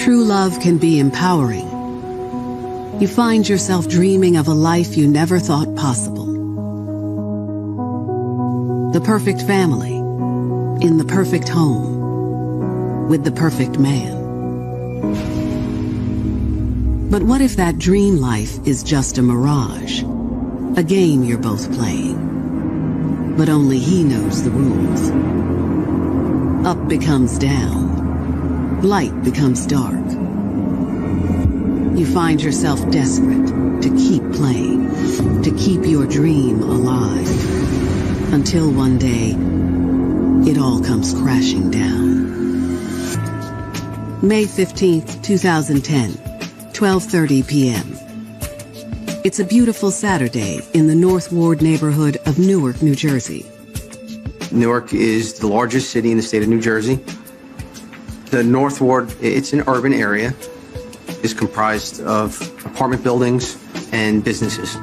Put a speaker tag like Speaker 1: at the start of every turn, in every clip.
Speaker 1: True love can be empowering. You find yourself dreaming of a life you never thought possible. The perfect family, in the perfect home, with the perfect man. But what if that dream life is just a mirage? A game you're both playing. But only he knows the rules. Up becomes down. Light becomes dark. You find yourself desperate to keep playing, to keep your dream alive. Until one day, it all comes crashing down. May 15th, 2010, 12:30 p.m. It's a beautiful Saturday in the North Ward neighborhood of Newark, New Jersey.
Speaker 2: Newark is the largest city in the state of New Jersey. The North Ward, it's an urban area, is comprised of apartment buildings and businesses.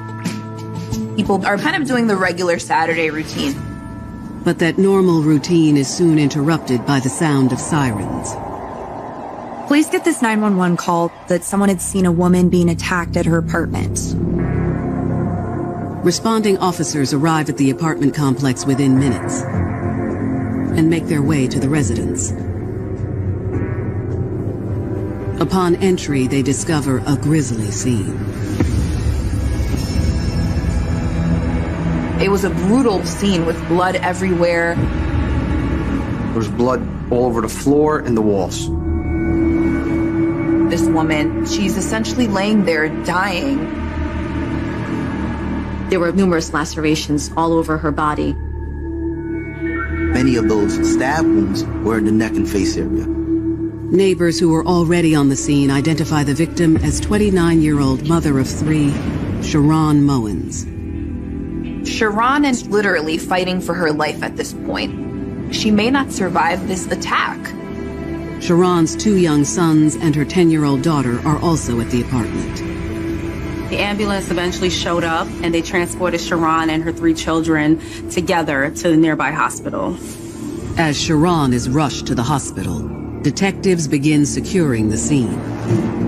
Speaker 3: People are kind of doing the regular Saturday routine.
Speaker 1: But that normal routine is soon interrupted by the sound of sirens.
Speaker 4: Police get this 911 call that someone had seen a woman being attacked at her apartment.
Speaker 1: Responding officers arrive at the apartment complex within minutes and make their way to the residence. Upon entry, they discover a grisly scene.
Speaker 3: It was a brutal scene with blood everywhere.
Speaker 2: There was blood all over the floor and the walls.
Speaker 3: This woman, she's essentially laying there dying.
Speaker 5: There were numerous lacerations all over her body.
Speaker 6: Many of those stab wounds were in the neck and face area.
Speaker 1: Neighbors who were already on the scene identify the victim as 29-year-old mother of three, Sharon Mowens.
Speaker 3: Sharon is literally fighting for her life at this point. She may not survive this attack.
Speaker 1: Sharon's 2 young sons and her 10-year-old daughter are also at the apartment.
Speaker 7: The ambulance eventually showed up and they transported Sharon and her 3 children together to the nearby hospital.
Speaker 1: As Sharon is rushed to the hospital, detectives begin securing the scene.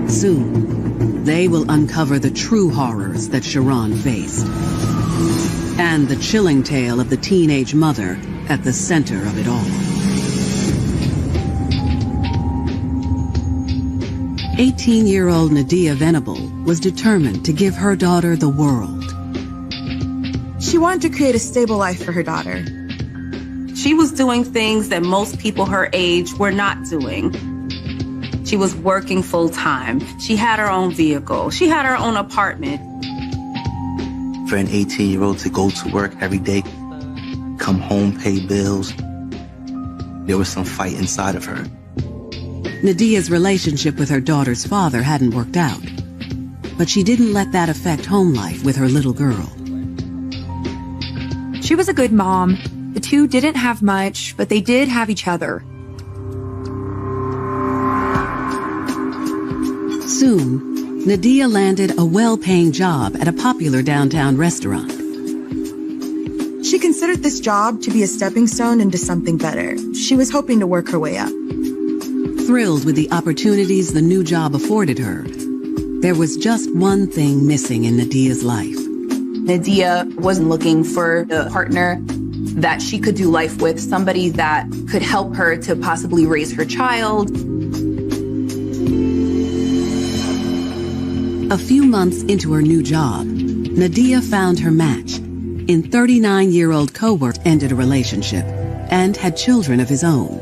Speaker 1: Soon, they will uncover the true horrors that Sharon faced. And the chilling tale of the teenage mother at the center of it all. 18-year-old Nadia Venable was determined to give her daughter the world.
Speaker 4: She wanted to create a stable life for her daughter.
Speaker 7: She was doing things that most people her age were not doing. She was working full-time. She had her own vehicle. She had her own apartment.
Speaker 6: For an 18-year-old to go to work every day, come home, pay bills, there was some fight inside of her.
Speaker 1: Nadia's relationship with her daughter's father hadn't worked out, but she didn't let that affect home life with her little girl.
Speaker 4: She was a good mom. The two didn't have much, but they did have each other.
Speaker 1: Soon, Nadia landed a well-paying job at a popular downtown restaurant.
Speaker 4: She considered this job to be a stepping stone into something better. She was hoping to work her way up.
Speaker 1: Thrilled with the opportunities the new job afforded her, there was just one thing missing in Nadia's life.
Speaker 3: Nadia was looking for a partner that she could do life with, somebody that could help her to possibly raise her child.
Speaker 1: A few months into her new job, Nadia found her match. In 39-year-old coworker ended a relationship and had children of his own.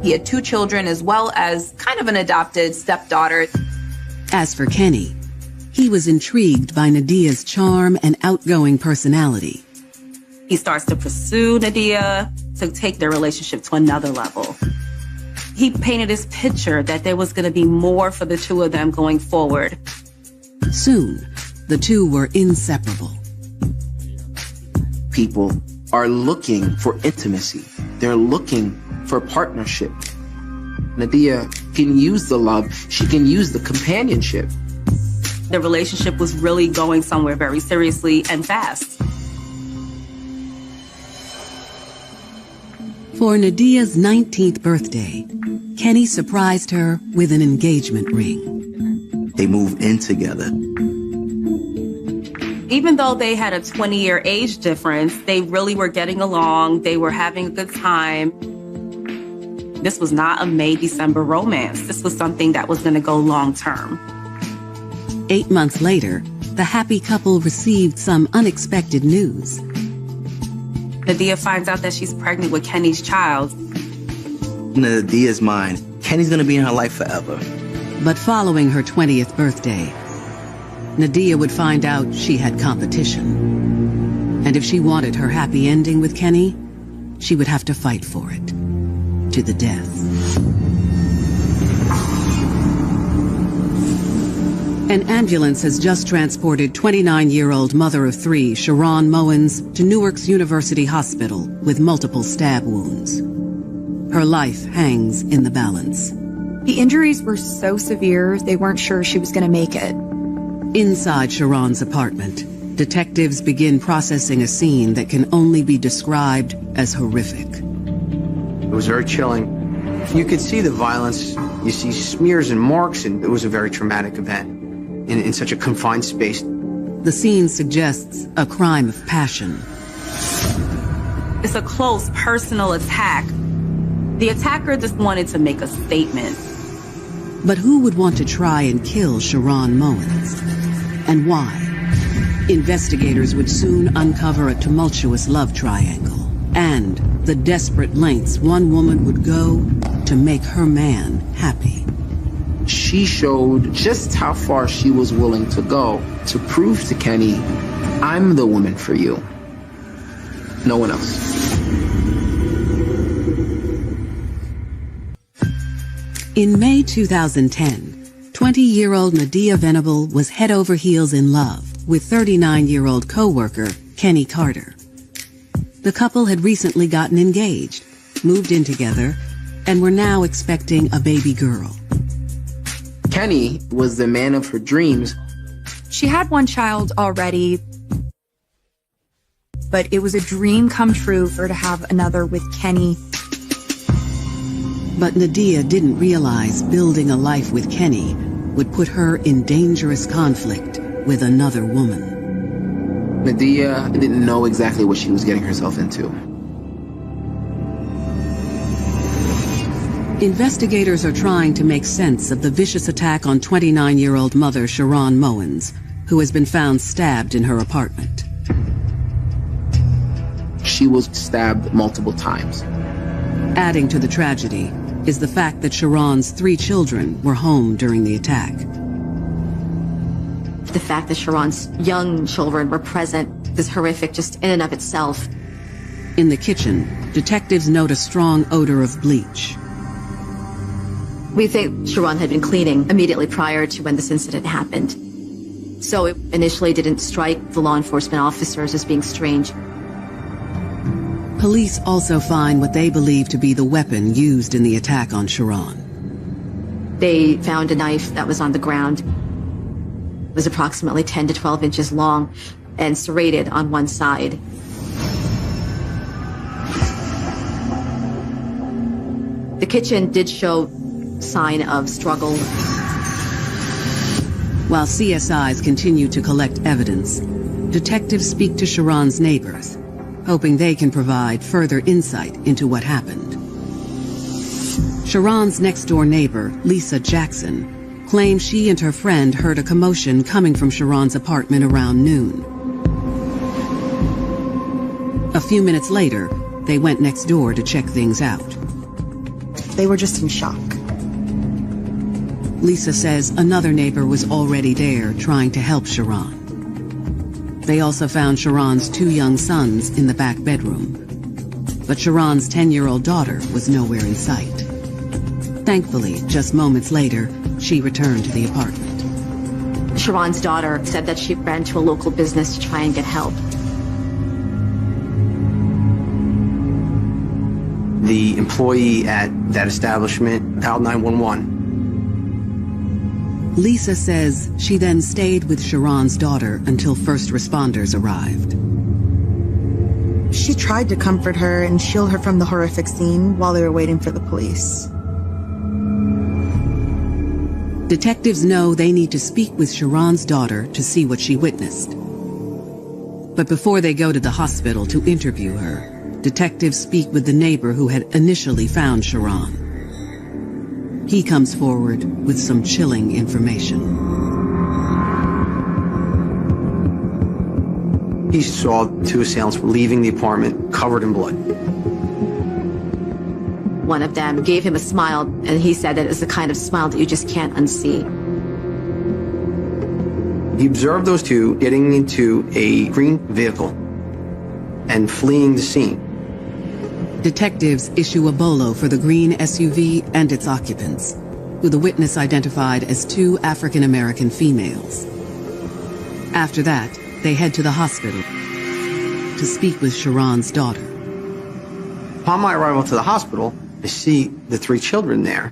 Speaker 3: He had 2 children as well as kind of an adopted stepdaughter.
Speaker 1: As for Kenny, he was intrigued by Nadia's charm and outgoing personality.
Speaker 7: He starts to pursue Nadia to take their relationship to another level. He painted this picture that there was going to be more for the 2 of them going forward.
Speaker 1: Soon, the 2 were inseparable.
Speaker 6: People are looking for intimacy. They're looking for partnership. Nadia can use the love. She can use the companionship.
Speaker 7: The relationship was really going somewhere very seriously and fast.
Speaker 1: For Nadia's 19th birthday, Kenny surprised her with an engagement ring.
Speaker 8: They moved in together.
Speaker 7: Even though they had a 20-year age difference, they really were getting along. They were having a good time. This was not a May-December romance. This was something that was going to go long-term.
Speaker 1: 8 months later, the happy couple received some unexpected news.
Speaker 7: Nadia finds out that she's pregnant with Kenny's child.
Speaker 8: Nadia's mine. Kenny's gonna be in her life forever.
Speaker 1: But following her 20th birthday, Nadia would find out she had competition. And if she wanted her happy ending with Kenny, she would have to fight for it. To the death. An ambulance has just transported 29-year-old mother of three, Sharon Mowens, to Newark's University Hospital with multiple stab wounds. Her life hangs in the balance.
Speaker 4: The injuries were so severe, they weren't sure she was going to make it.
Speaker 1: Inside Sharon's apartment, detectives begin processing a scene that can only be described as horrific.
Speaker 2: It was very chilling. You could see the violence. You see smears and marks, and it was a very traumatic event in such a confined space.
Speaker 1: The scene suggests a crime of passion.
Speaker 7: It's a close, personal attack. The attacker just wanted to make a statement.
Speaker 1: But who would want to try and kill Sharon Mowens? And why? Investigators would soon uncover a tumultuous love triangle and the desperate lengths one woman would go to make her man happy.
Speaker 6: She showed just how far she was willing to go to prove to Kenny, I'm the woman for you. No one else.
Speaker 1: In May 2010, 20-year-old Nadia Venable was head over heels in love with 39-year-old co-worker Kenny Carter. The couple had recently gotten engaged, moved in together, and were now expecting a baby girl.
Speaker 6: Kenny was the man of her dreams.
Speaker 4: She had one child already, but it was a dream come true for her to have another with Kenny.
Speaker 1: But Nadia didn't realize building a life with Kenny would put her in dangerous conflict with another woman.
Speaker 6: Nadia didn't know exactly what she was getting herself into.
Speaker 1: Investigators are trying to make sense of the vicious attack on 29-year-old mother Sharon Mowens, who has been found stabbed in her apartment.
Speaker 6: She was stabbed multiple times.
Speaker 1: Adding to the tragedy is the fact that Sharon's 3 children were home during the attack.
Speaker 5: The fact that Sharon's young children were present is horrific just in and of itself.
Speaker 1: In the kitchen, detectives note a strong odor of bleach.
Speaker 5: We think Sharon had been cleaning immediately prior to when this incident happened. So it initially didn't strike the law enforcement officers as being strange.
Speaker 1: Police also find what they believe to be the weapon used in the attack on Sharon.
Speaker 5: They found a knife that was on the ground. It was approximately 10 to 12 inches long and serrated on one side. The kitchen did show sign of struggle.
Speaker 1: While CSIs continue to collect evidence, detectives speak to Sharon's neighbors, hoping they can provide further insight into what happened. Sharon's next-door neighbor, Lisa Jackson, claims she and her friend heard a commotion coming from Sharon's apartment around noon. A few minutes later, they went next door to check things out.
Speaker 4: They were just in shock.
Speaker 1: Lisa says another neighbor was already there trying to help Sharon. They also found Sharon's 2 young sons in the back bedroom. But Sharon's 10-year-old daughter was nowhere in sight. Thankfully, just moments later, she returned to the apartment.
Speaker 5: Sharon's daughter said that she ran to a local business to try and get help.
Speaker 2: The employee at that establishment dialed 911.
Speaker 1: Lisa says she then stayed with Sharon's daughter until first responders arrived.
Speaker 4: She tried to comfort her and shield her from the horrific scene while they were waiting for the police.
Speaker 1: Detectives know they need to speak with Sharon's daughter to see what she witnessed. But before they go to the hospital to interview her, detectives speak with the neighbor who had initially found Sharon. He comes forward with some chilling information.
Speaker 2: He saw two assailants leaving the apartment covered in blood.
Speaker 5: One of them gave him a smile, and he said that it's the kind of smile that you just can't unsee.
Speaker 2: He observed those two getting into a green vehicle and fleeing the scene.
Speaker 1: Detectives issue a bolo for the green SUV and its occupants, who the witness identified as two African-American females. After that, they head to the hospital to speak with Sharon's daughter.
Speaker 2: Upon my arrival to the hospital, I see the three children there.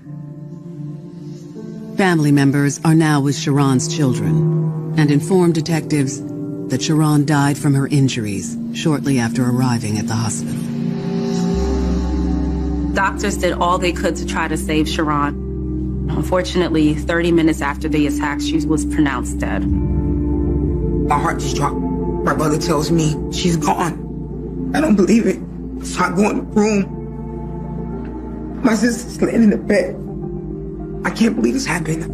Speaker 1: Family members are now with Sharon's children and inform detectives that Sharon died from her injuries shortly after arriving at the hospital.
Speaker 7: Doctors did all they could to try to save Sharon. Unfortunately, 30 minutes after the attack, she was pronounced dead.
Speaker 9: My heart just dropped. My brother tells me she's gone. I don't believe it. So I go in the room. My sister's laying in the bed. I can't believe this happened.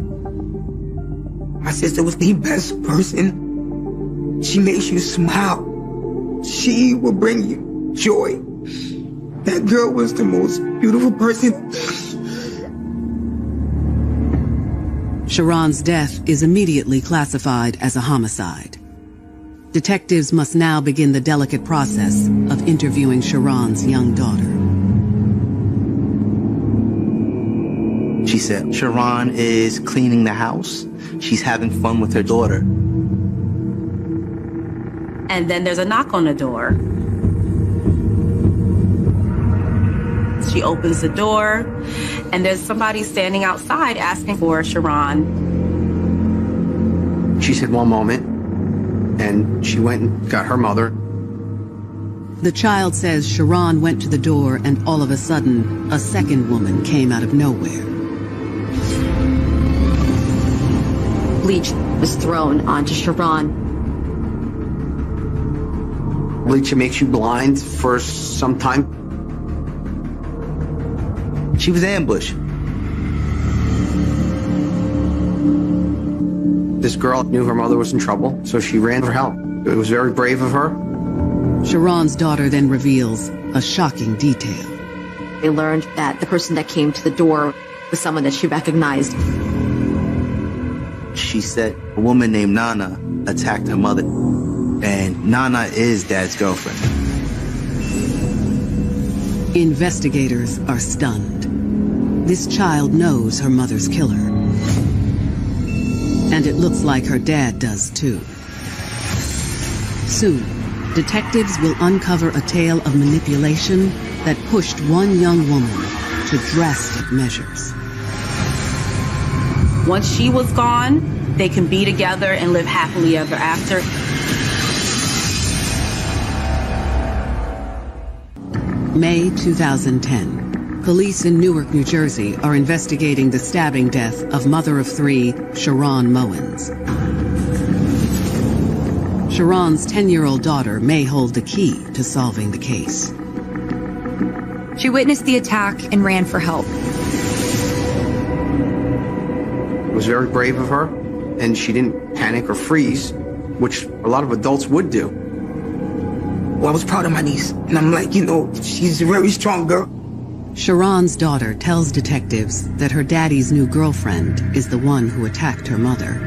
Speaker 9: My sister was the best person. She makes you smile. She will bring you joy. That girl was the most beautiful person.
Speaker 1: Sharon's death is immediately classified as a homicide. Detectives must now begin the delicate process of interviewing Sharon's young daughter.
Speaker 8: She said Sharon is cleaning the house. She's having fun with her daughter.
Speaker 7: And then there's a knock on the door. She opens the door, and there's somebody standing outside asking for Sharon.
Speaker 2: She said, "One moment," and she went and got her mother.
Speaker 1: The child says Sharon went to the door and all of a sudden, a second woman came out of nowhere.
Speaker 5: Bleach was thrown onto Sharon.
Speaker 2: Bleach makes you blind for some time.
Speaker 8: She was ambushed.
Speaker 2: This girl knew her mother was in trouble, so she ran for help. It was very brave of her.
Speaker 1: Sharon's daughter then reveals a shocking detail.
Speaker 5: They learned that the person that came to the door was someone that she recognized.
Speaker 8: She said a woman named Nana attacked her mother, and Nana is Dad's girlfriend.
Speaker 1: Investigators are stunned. This child knows her mother's killer. And it looks like her dad does too. Soon, detectives will uncover a tale of manipulation that pushed one young woman to drastic measures.
Speaker 7: Once she was gone, they can be together and live happily ever after.
Speaker 1: May 2010. Police in Newark, New Jersey are investigating the stabbing death of mother of three, Sharon Mowens. Sharon's 10-year-old daughter may hold the key to solving the case.
Speaker 10: She witnessed the attack and ran for help.
Speaker 2: It was very brave of her, and she didn't panic or freeze, which a lot of adults would do.
Speaker 9: Well, I was proud of my niece, and I'm like, she's a very strong girl.
Speaker 1: Sharon's daughter tells detectives that her daddy's new girlfriend is the one who attacked her mother.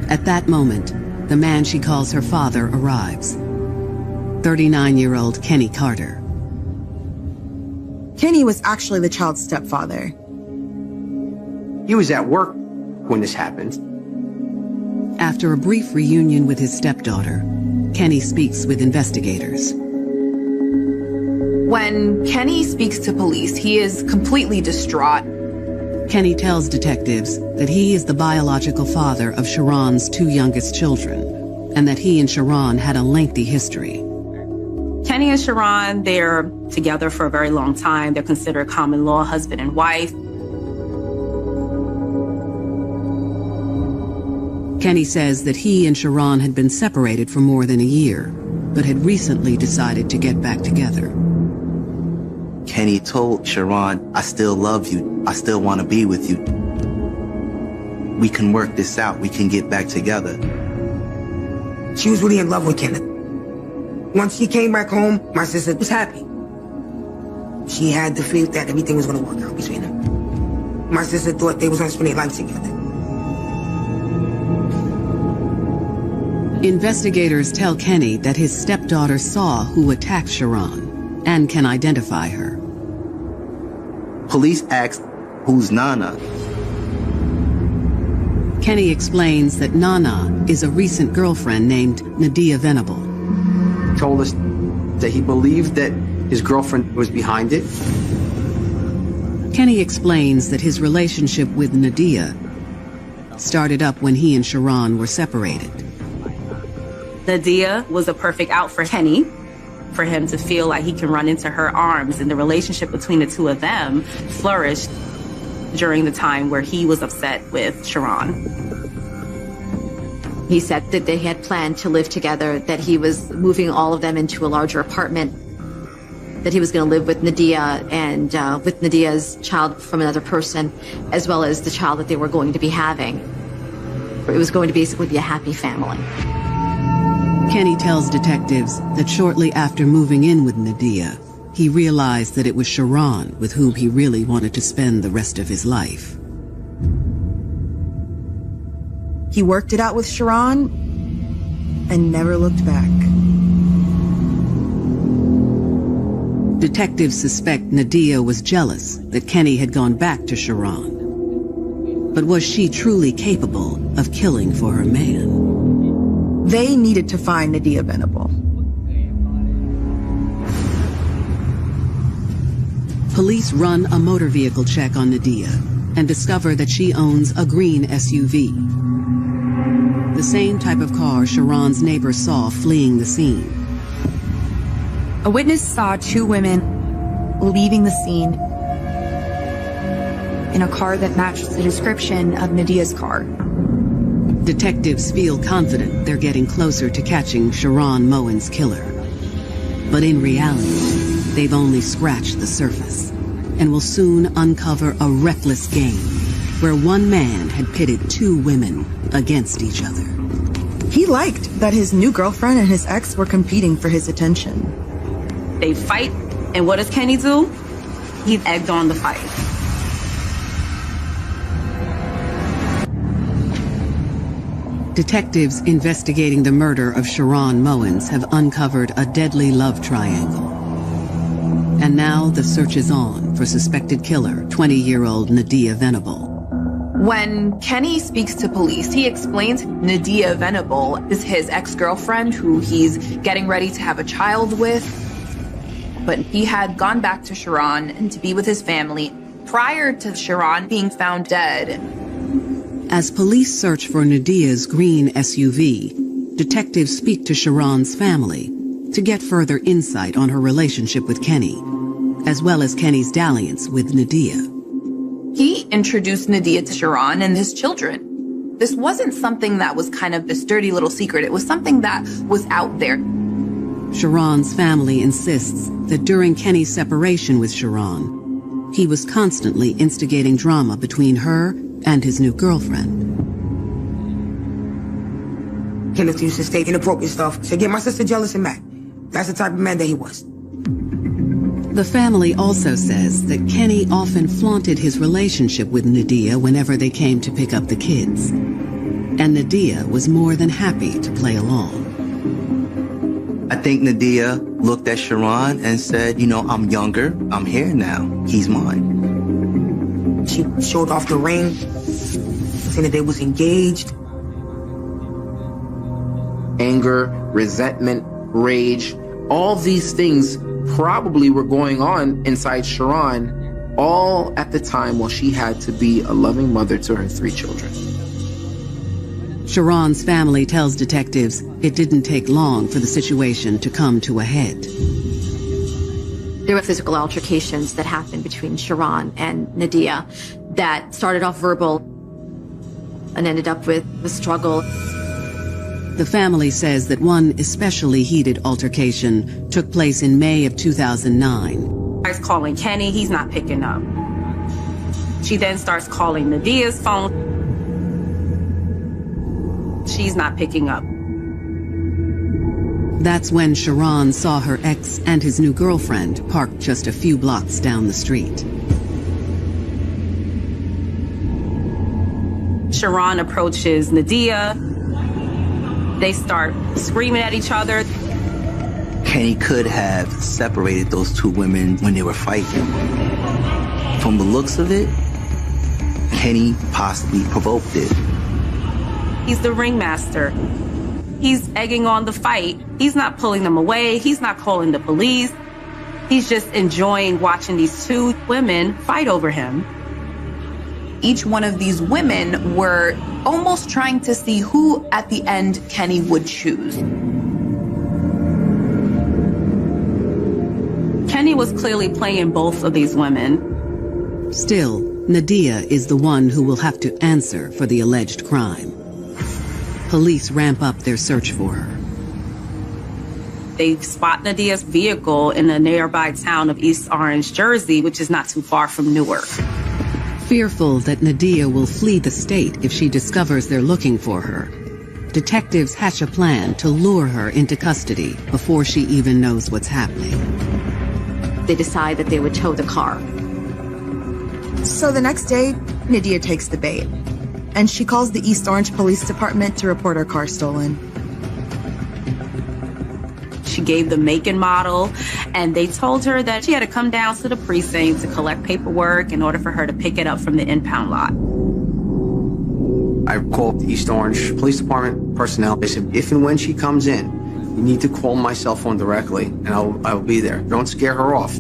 Speaker 1: At that moment, the man she calls her father arrives. 39-year-old Kenny Carter.
Speaker 4: Kenny was actually the child's stepfather.
Speaker 2: He was at work when this happened.
Speaker 1: After a brief reunion with his stepdaughter, Kenny speaks with investigators.
Speaker 3: When Kenny speaks to police, he is completely distraught.
Speaker 1: Kenny tells detectives that he is the biological father of Sharon's two youngest children, and that he and Sharon had a lengthy history.
Speaker 3: Kenny
Speaker 7: Kenny and Sharon, they're together for a very long time. They're considered common law husband and wife.
Speaker 1: Kenny says that he and Sharon had been separated for more than a year, but had recently decided to get back together.
Speaker 8: Kenny told Sharon, I still love you. I still want to be with you. We can work this out. We can get back together.
Speaker 9: She was really in love with Kenneth. Once she came back home, my sister was happy. She had the faith that everything was going to work out between them. My sister thought they was going to spend their life together.
Speaker 1: Investigators tell Kenny that his stepdaughter saw who attacked Sharon and can identify her.
Speaker 8: Police asked, who's Nana?
Speaker 1: Kenny explains that Nana is a recent girlfriend named Nadia Venable.
Speaker 2: He told us that he believed that his girlfriend was behind it.
Speaker 1: Kenny explains that his relationship with Nadia started up when he and Sharon were separated.
Speaker 7: Nadia was a perfect out for Kenny, for him to feel like he can run into her arms, and the relationship between the two of them flourished during the time where he was upset with Sharon.
Speaker 5: He said that they had planned to live together, that he was moving all of them into a larger apartment, that he was going to live with Nadia and with Nadia's child from another person, as well as the child that they were going to be having. It was going to basically be a happy family.
Speaker 1: Kenny tells detectives that shortly after moving in with Nadia, he realized that it was Sharon with whom he really wanted to spend the rest of his life.
Speaker 4: He worked it out with Sharon and never looked back.
Speaker 1: Detectives suspect Nadia was jealous that Kenny had gone back to Sharon. But was she truly capable of killing for her man?
Speaker 4: They needed to find Nadia Venable.
Speaker 1: Police run a motor vehicle check on Nadia and discover that she owns a green SUV. The same type of car Sharon's neighbor saw fleeing the scene.
Speaker 10: A witness saw two women leaving the scene in a car that matched the description of Nadia's car.
Speaker 1: Detectives feel confident they're getting closer to catching Sharon Moen's killer. But in reality, they've only scratched the surface and will soon uncover a reckless game where one man had pitted two women against each other.
Speaker 4: He liked that his new girlfriend and his ex were competing for his attention.
Speaker 7: They fight, and what does Kenny do? He egged on the fight.
Speaker 1: Detectives investigating the murder of Sharon Moens have uncovered a deadly love triangle. And now the search is on for suspected killer, 20-year-old Nadia Venable.
Speaker 3: When Kenny speaks to police, he explains Nadia Venable is his ex-girlfriend who he's getting ready to have a child with. But he had gone back to Sharon and to be with his family prior to Sharon being found dead.
Speaker 1: As police search for Nadia's green SUV, detectives speak to Sharon's family to get further insight on her relationship with Kenny, as well as Kenny's dalliance with Nadia.
Speaker 3: He introduced Nadia to Sharon and his children. This wasn't something that was kind of this dirty little secret. It was something that was out there.
Speaker 1: Sharon's family insists that during Kenny's separation with Sharon, he was constantly instigating drama between her and his new girlfriend.
Speaker 9: Kenneth used to say inappropriate stuff to get my sister jealous and mad. That's the type of man that he was.
Speaker 1: The family also says that Kenny often flaunted his relationship with Nadia whenever they came to pick up the kids. And Nadia was more than happy to play along.
Speaker 8: I think Nadia looked at Sharon and said, you know, I'm younger, I'm here now, he's mine.
Speaker 9: She showed off the ring, saying that they was engaged.
Speaker 6: Anger, resentment, rage, all these things probably were going on inside Sharon, all at the time while she had to be a loving mother to her 3 children.
Speaker 1: Sharon's family tells detectives it didn't take long for the situation to come to a head.
Speaker 5: There were physical altercations that happened between Sharon and Nadia that started off verbal and ended up with a struggle.
Speaker 1: The family says that one especially heated altercation took place in May of 2009.
Speaker 7: I was calling Kenny, he's not picking up. She then starts calling Nadia's phone. She's not picking up.
Speaker 1: That's when Sharon saw her ex and his new girlfriend parked just a few blocks down the street.
Speaker 7: Sharon approaches Nadia. They start screaming at each other.
Speaker 8: Kenny could have separated those two women when they were fighting. From the looks of it, Kenny possibly provoked it.
Speaker 7: He's the ringmaster. He's egging on the fight. He's not pulling them away. He's not calling the police. He's just enjoying watching these two women fight over him.
Speaker 3: Each one of these women were almost trying to see who at the end Kenny would choose.
Speaker 7: Kenny was clearly playing both of these women.
Speaker 1: Still, Nadia is the one who will have to answer for the alleged crime. Police ramp up their search for her.
Speaker 7: They spot Nadia's vehicle in the nearby town of East Orange, Jersey, which is not too far from Newark.
Speaker 1: Fearful that Nadia will flee the state if she discovers they're looking for her, detectives hatch a plan to lure her into custody before she even knows what's happening.
Speaker 5: They decide that they would tow the car.
Speaker 4: So the next day, Nadia takes the bait, and she calls the East Orange Police Department to report her car stolen.
Speaker 7: She gave the make and model, and they told her that she had to come down to the precinct to collect paperwork in order for her to pick it up from the impound lot.
Speaker 2: I called the East Orange Police Department personnel. They said, if and when she comes in, you need to call my cell phone directly, and I'll be there. Don't scare her off.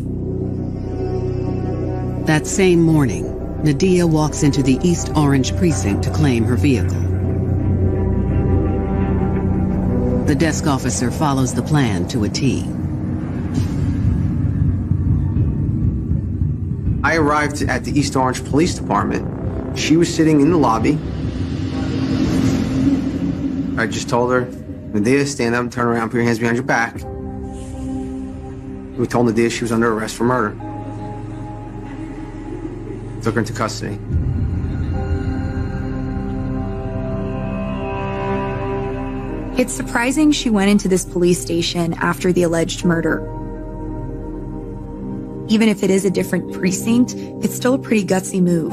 Speaker 1: That same morning, Nadia walks into the East Orange precinct to claim her vehicle. The desk officer follows the plan to a T.
Speaker 2: I arrived at the East Orange Police Department. She was sitting in the lobby. I just told her, Nadia, stand up, turn around, put your hands behind your back. We told Nadia she was under arrest for murder. Took her into custody.
Speaker 10: It's surprising she went into this police station after the alleged murder. Even if it is a different precinct, it's still a pretty gutsy move.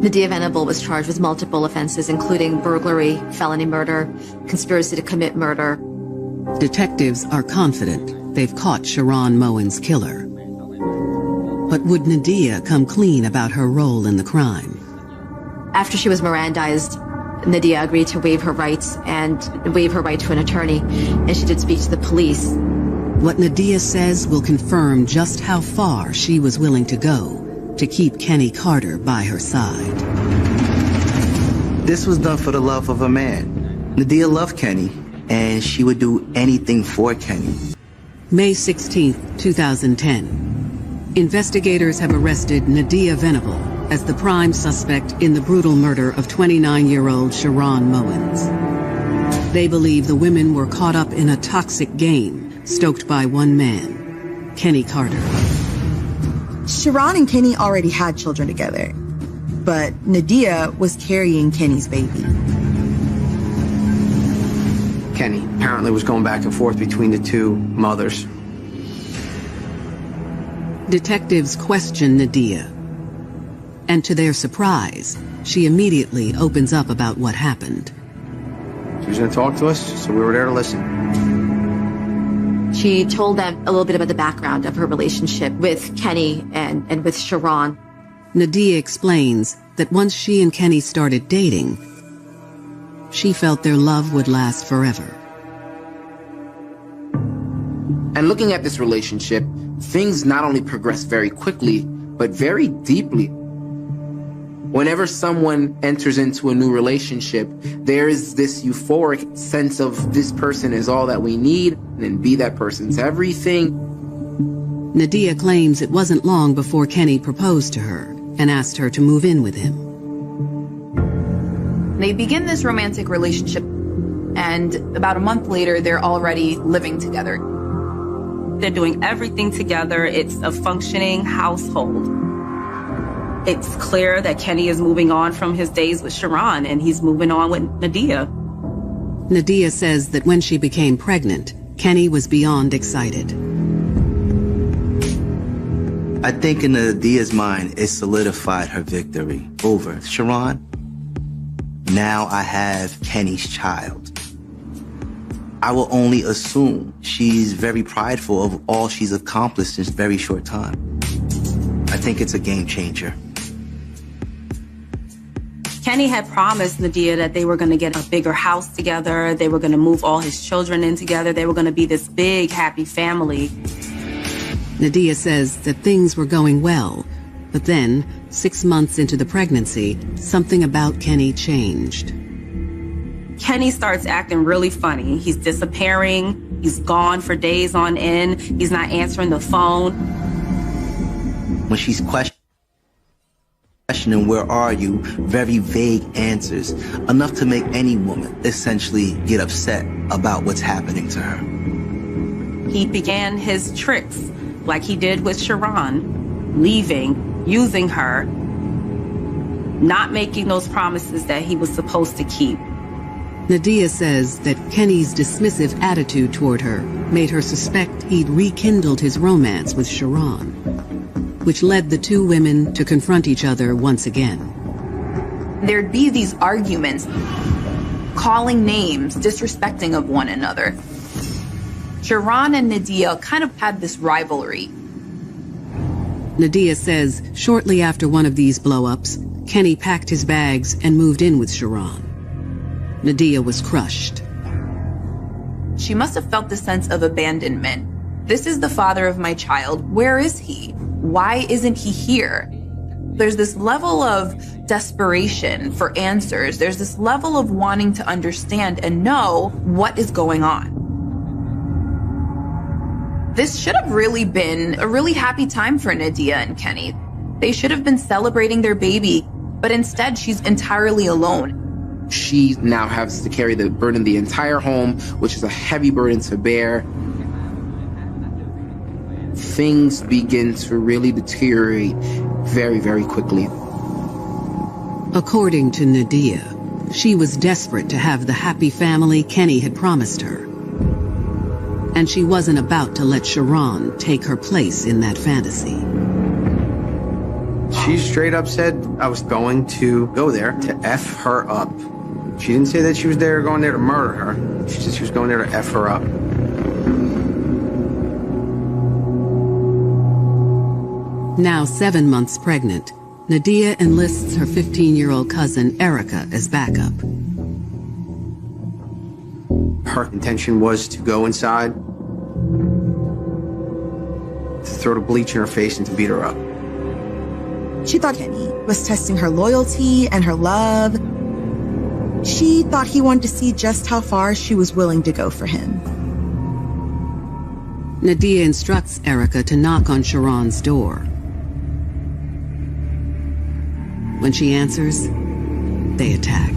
Speaker 5: Nadia Venable was charged with multiple offenses, including burglary, felony murder, conspiracy to commit murder.
Speaker 1: Detectives are confident they've caught Sharon Moen's killer. But would Nadia come clean about her role in the crime?
Speaker 5: After she was Mirandized, Nadia agreed to waive her rights and waive her right to an attorney, and she did speak to the police.
Speaker 1: What Nadia says will confirm just how far she was willing to go to keep Kenny Carter by her side.
Speaker 8: This was done for the love of a man. Nadia loved Kenny, and she would do anything for Kenny.
Speaker 1: May 16th, 2010. Investigators have arrested Nadia Venable as the prime suspect in the brutal murder of 29-year-old Sharon Moens. They believe the women were caught up in a toxic game stoked by one man, Kenny Carter.
Speaker 4: Sharon and Kenny already had children together, but Nadia was carrying Kenny's baby.
Speaker 2: Kenny apparently was going back and forth between the two mothers.
Speaker 1: Detectives question Nadia, and to their surprise, she immediately opens up about what happened.
Speaker 2: She was going to talk to us, so we were there to listen.
Speaker 5: She told them a little bit about the background of her relationship with Kenny and with Sharon.
Speaker 1: Nadia explains that once she and Kenny started dating, she felt their love would last forever.
Speaker 6: And looking at this relationship, things not only progress very quickly, but very deeply. Whenever someone enters into a new relationship, there is this euphoric sense of this person is all that we need, and be that person's everything.
Speaker 1: Nadia claims it wasn't long before Kenny proposed to her and asked her to move in with him.
Speaker 3: They begin this romantic relationship, and about a month later, they're already living together.
Speaker 7: They're doing everything together. It's a functioning household. It's clear that Kenny is moving on from his days with Sharon, and he's moving on with Nadia.
Speaker 1: Nadia says that when she became pregnant, Kenny was beyond excited.
Speaker 8: I think in Nadia's mind, it solidified her victory over Sharon. Now I have Kenny's child. I will only assume she's very prideful of all she's accomplished in a very short time. I think it's a game changer.
Speaker 7: Kenny had promised Nadia that they were going to get a bigger house together. They were going to move all his children in together. They were going to be this big, happy family.
Speaker 1: Nadia says that things were going well, but then, 6 months into the pregnancy, something about Kenny changed.
Speaker 7: Kenny starts acting really funny. He's disappearing. He's gone for days on end. He's not answering the phone.
Speaker 8: When she's questioning, where are you? Very vague answers, enough to make any woman essentially get upset about what's happening to her.
Speaker 7: He began his tricks, like he did with Sharon, leaving, using her, not making those promises that he was supposed to keep.
Speaker 1: Nadia says that Kenny's dismissive attitude toward her made her suspect he'd rekindled his romance with Sharon, which led the two women to confront each other once again.
Speaker 3: There'd be these arguments, calling names, disrespecting of one another. Sharon and Nadia kind of had this rivalry.
Speaker 1: Nadia says shortly after one of these blow-ups, Kenny packed his bags and moved in with Sharon. Nadia was crushed.
Speaker 3: She must have felt the sense of abandonment. This is the father of my child. Where is he? Why isn't he here? There's this level of desperation for answers. There's this level of wanting to understand and know what is going on. This should have really been a really happy time for Nadia and Kenny. They should have been celebrating their baby, but instead she's entirely alone.
Speaker 6: She now has to carry the burden of the entire home, which is a heavy burden to bear. Things begin to really deteriorate very, very quickly.
Speaker 1: According to Nadia, she was desperate to have the happy family Kenny had promised her. And she wasn't about to let Sharon take her place in that fantasy.
Speaker 2: She straight up said I was going to go there to F her up. She didn't say that she was going there to murder her. She said she was going there to F her up.
Speaker 1: Now 7 months pregnant, Nadia enlists her 15-year-old cousin Erica as backup.
Speaker 2: Her intention was to go inside, to throw the bleach in her face and to beat her up.
Speaker 4: She thought Kenny was testing her loyalty and her love. She thought he wanted to see just how far she was willing to go for him.
Speaker 1: Nadia instructs Erica to knock on Sharon's door. When she answers, they attack.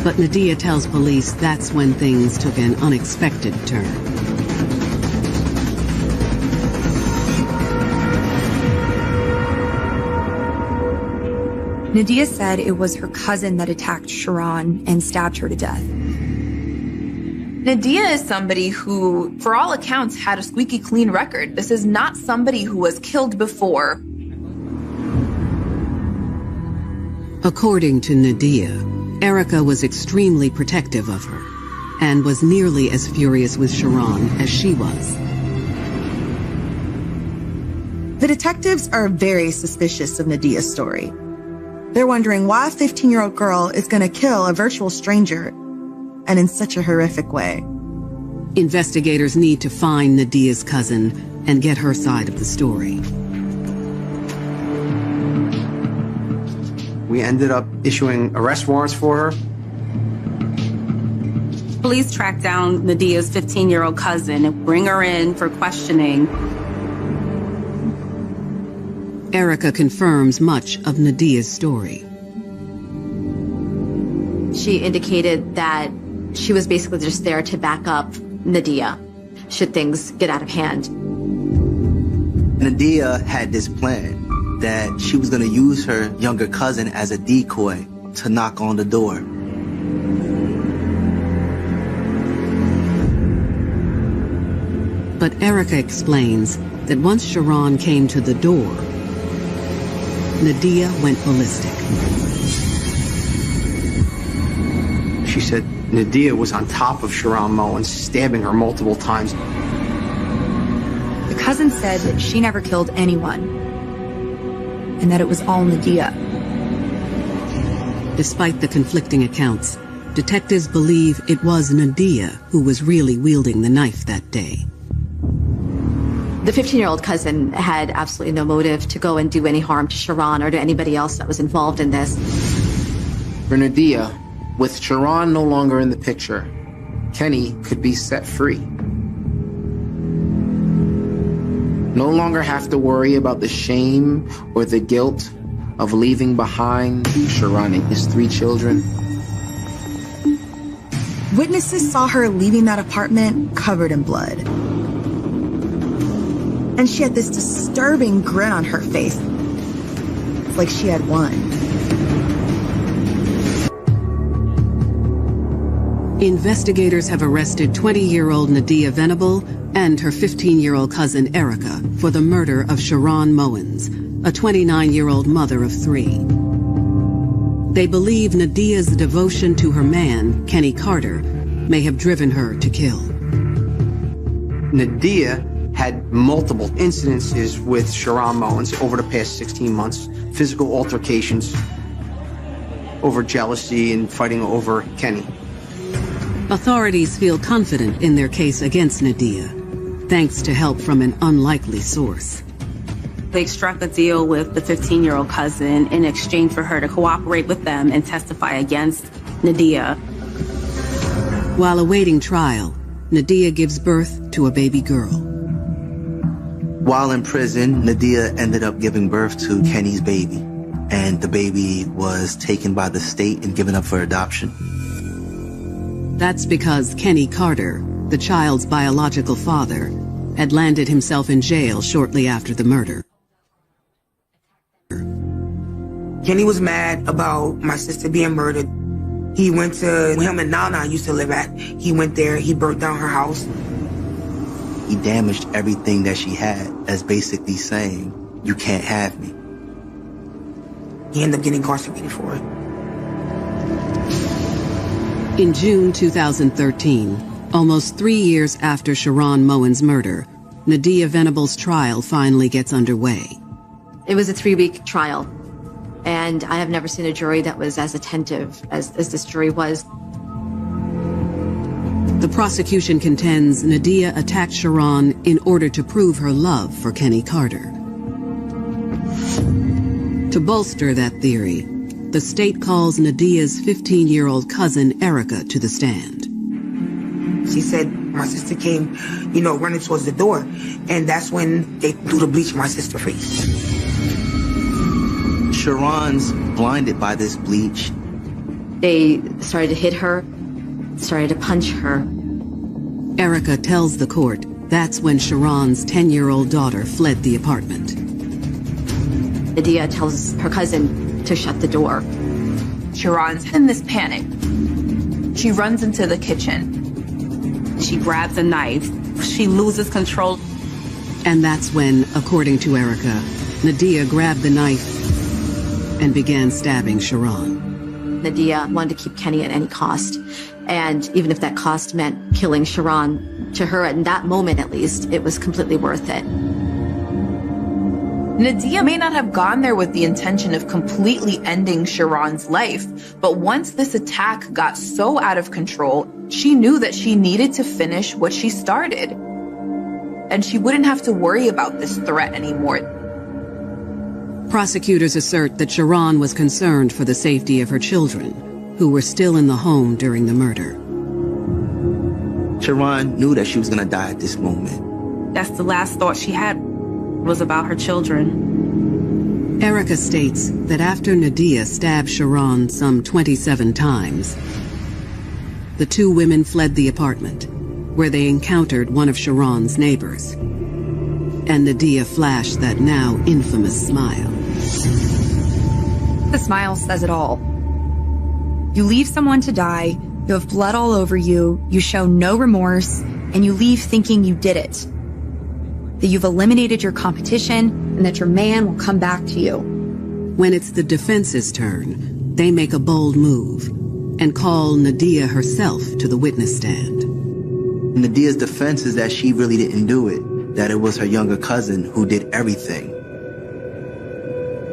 Speaker 1: But Nadia tells police that's when things took an unexpected turn.
Speaker 10: Nadia said it was her cousin that attacked Sharon and stabbed her to death.
Speaker 3: Nadia is somebody who, for all accounts, had a squeaky clean record. This is not somebody who was killed before.
Speaker 1: According to Nadia, Erica was extremely protective of her and was nearly as furious with Sharon as she was.
Speaker 4: The detectives are very suspicious of Nadia's story. They're wondering why a 15-year-old girl is going to kill a virtual stranger, and in such a horrific way.
Speaker 1: Investigators need to find Nadia's cousin and get her side of the story.
Speaker 2: We ended up issuing arrest warrants for her.
Speaker 7: Police tracked down Nadia's 15-year-old cousin and bring her in for questioning.
Speaker 1: Erica confirms much of Nadia's story.
Speaker 5: She indicated that she was basically just there to back up Nadia should things get out of hand.
Speaker 8: Nadia had this plan that she was going to use her younger cousin as a decoy to knock on the door.
Speaker 1: But Erica explains that once Sharon came to the door, Nadia went ballistic.
Speaker 2: She said Nadia was on top of Sharon Mowens, stabbing her multiple times.
Speaker 10: The cousin said that she never killed anyone, and that it was all Nadia.
Speaker 1: Despite the conflicting accounts, detectives believe it was Nadia who was really wielding the knife that day.
Speaker 5: The 15-year-old cousin had absolutely no motive to go and do any harm to Sharon or to anybody else that was involved in this.
Speaker 6: For Nadia, with Sharon no longer in the picture, Kenny could be set free. No longer have to worry about the shame or the guilt of leaving behind Sharon and his 3 children.
Speaker 4: Witnesses saw her leaving that apartment covered in blood. And she had this disturbing grin on her face. It's like she had won.
Speaker 1: Investigators have arrested 20-year-old Nadia Venable and her 15-year-old cousin Erica for the murder of Sharon Mowens, a 29-year-old mother of 3. They believe Nadia's devotion to her man, Kenny Carter, may have driven her to kill.
Speaker 2: Nadia had multiple incidences with Sharon Mowens over the past 16 months, physical altercations over jealousy and fighting over Kenny.
Speaker 1: Authorities feel confident in their case against Nadia, thanks to help from an unlikely source.
Speaker 7: They struck a deal with the 15-year-old cousin in exchange for her to cooperate with them and testify against Nadia.
Speaker 1: While awaiting trial, Nadia gives birth to a baby girl.
Speaker 8: While in prison, Nadia ended up giving birth to Kenny's baby, and the baby was taken by the state and given up for adoption.
Speaker 1: That's because Kenny Carter, the child's biological father, had landed himself in jail shortly after the murder.
Speaker 9: Kenny was mad about my sister being murdered. He went to him and Nana used to live at. He went there, he burnt down her house.
Speaker 8: He damaged everything that she had, as basically saying, "You can't have me."
Speaker 9: He ended up getting incarcerated for it.
Speaker 1: In June 2013, almost 3 years after Sharon Mowens' murder, Nadia Venable's trial finally gets underway.
Speaker 5: It was a 3-week trial, and I have never seen a jury that was as attentive as this jury was.
Speaker 1: The prosecution contends Nadia attacked Sharon in order to prove her love for Kenny Carter. To bolster that theory, the state calls Nadia's 15-year-old cousin Erica to the stand.
Speaker 9: She said my sister came, running towards the door, and that's when they threw the bleach in my sister's face.
Speaker 8: Sharon's blinded by this bleach.
Speaker 5: They started to hit her, started to punch her.
Speaker 1: Erica tells the court that's when Sharon's 10-year-old daughter fled the apartment.
Speaker 5: Nadia tells her cousin to shut the door.
Speaker 3: Sharon's in this panic. She runs into the kitchen.
Speaker 7: She grabs a knife. She loses control.
Speaker 1: And that's when, according to Erica, Nadia grabbed the knife and began stabbing Sharon.
Speaker 5: Nadia wanted to keep Kenny at any cost. And even if that cost meant killing Sharon, to her, at that moment at least, it was completely worth it.
Speaker 3: Nadia may not have gone there with the intention of completely ending Sharon's life, but once this attack got so out of control, she knew that she needed to finish what she started. And she wouldn't have to worry about this threat anymore.
Speaker 1: Prosecutors assert that Sharon was concerned for the safety of her children, who were still in the home during the murder.
Speaker 8: Sharon knew that she was going to die at this moment.
Speaker 7: That's the last thought she had, was about her children.
Speaker 1: Erica states that after Nadia stabbed Sharon some 27 times, the two women fled the apartment, where they encountered one of Sharon's neighbors. And Nadia flashed that now infamous smile.
Speaker 10: The smile says it all. You leave someone to die, you have blood all over you, you show no remorse, and you leave thinking you did it. That you've eliminated your competition, and that your man will come back to you.
Speaker 1: When it's the defense's turn, they make a bold move and call Nadia herself to the witness stand.
Speaker 8: Nadia's defense is that she really didn't do it, that it was her younger cousin who did everything.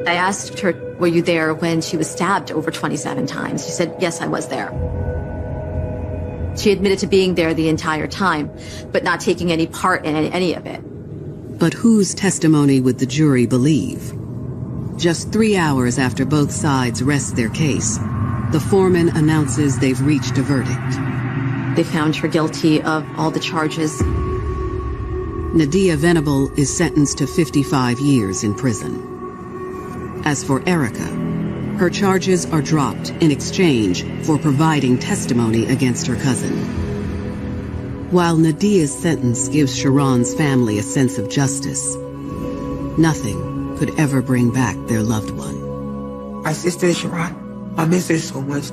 Speaker 5: I asked her, were you there when she was stabbed over 27 times? She said, yes, I was there. She admitted to being there the entire time, but not taking any part in any of it.
Speaker 1: But whose testimony would the jury believe? Just 3 hours after both sides rest their case, the foreman announces they've reached a verdict.
Speaker 5: They found her guilty of all the charges.
Speaker 1: Nadia Venable is sentenced to 55 years in prison. As for Erica, her charges are dropped in exchange for providing testimony against her cousin. While Nadia's sentence gives Sharon's family a sense of justice, nothing could ever bring back their loved one.
Speaker 9: My sister, Sharon, I miss her so much.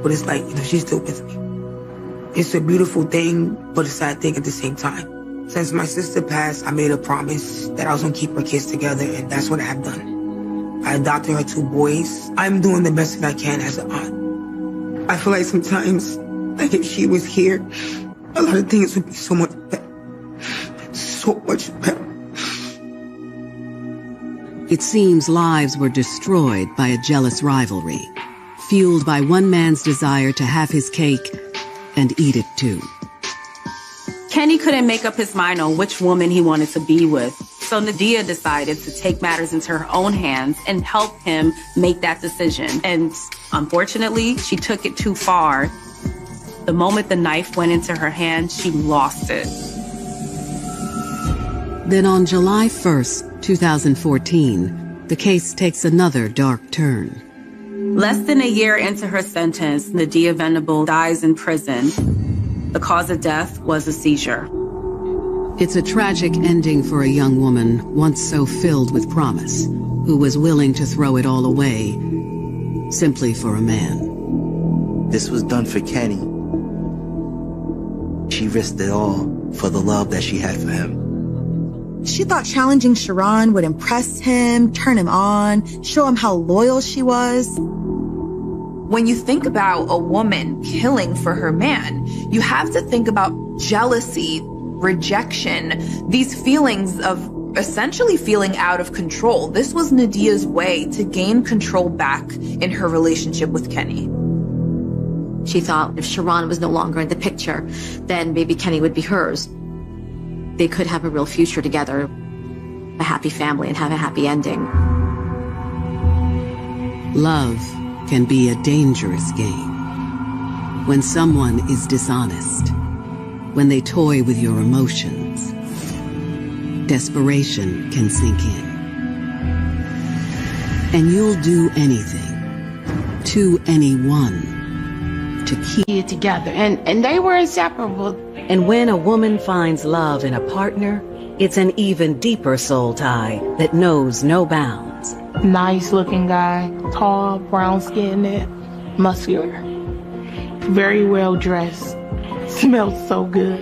Speaker 9: But it's like, she's still with me. It's a beautiful thing, but a sad thing at the same time. Since my sister passed, I made a promise that I was going to keep her kids together, and that's what I have done. I adopted her 2 boys. I'm doing the best that I can as an aunt. I feel like sometimes, like if she was here, a lot of things would be so much better. So much better.
Speaker 1: It seems lives were destroyed by a jealous rivalry, fueled by one man's desire to have his cake and eat it too.
Speaker 7: Kenny couldn't make up his mind on which woman he wanted to be with. So Nadia decided to take matters into her own hands and help him make that decision. And unfortunately, she took it too far. The moment the knife went into her hand, she lost it.
Speaker 1: Then on July 1st, 2014, the case takes another dark turn.
Speaker 7: Less than a year into her sentence, Nadia Venable dies in prison. The cause of death was a seizure.
Speaker 1: It's a tragic ending for a young woman once so filled with promise, who was willing to throw it all away simply for a man.
Speaker 8: This was done for Kenny. She risked it all for the love that she had for him.
Speaker 4: She thought challenging Sharon would impress him, turn him on, show him how loyal she was.
Speaker 3: When you think about a woman killing for her man, you have to think about jealousy, rejection, these feelings of essentially feeling out of control. This was Nadia's way to gain control back in her relationship with Kenny.
Speaker 5: She thought if Sharon was no longer in the picture, then maybe Kenny would be hers. They could have a real future together, a happy family, and have a happy ending.
Speaker 1: Love can be a dangerous game. When someone is dishonest, when they toy with your emotions, desperation can sink in. And you'll do anything to anyone to keep
Speaker 11: it together. And they were inseparable.
Speaker 12: And when a woman finds love in a partner, it's an even deeper soul tie that knows no bounds.
Speaker 11: Nice looking guy, tall, brown skinned, muscular, very well dressed, smelled so good.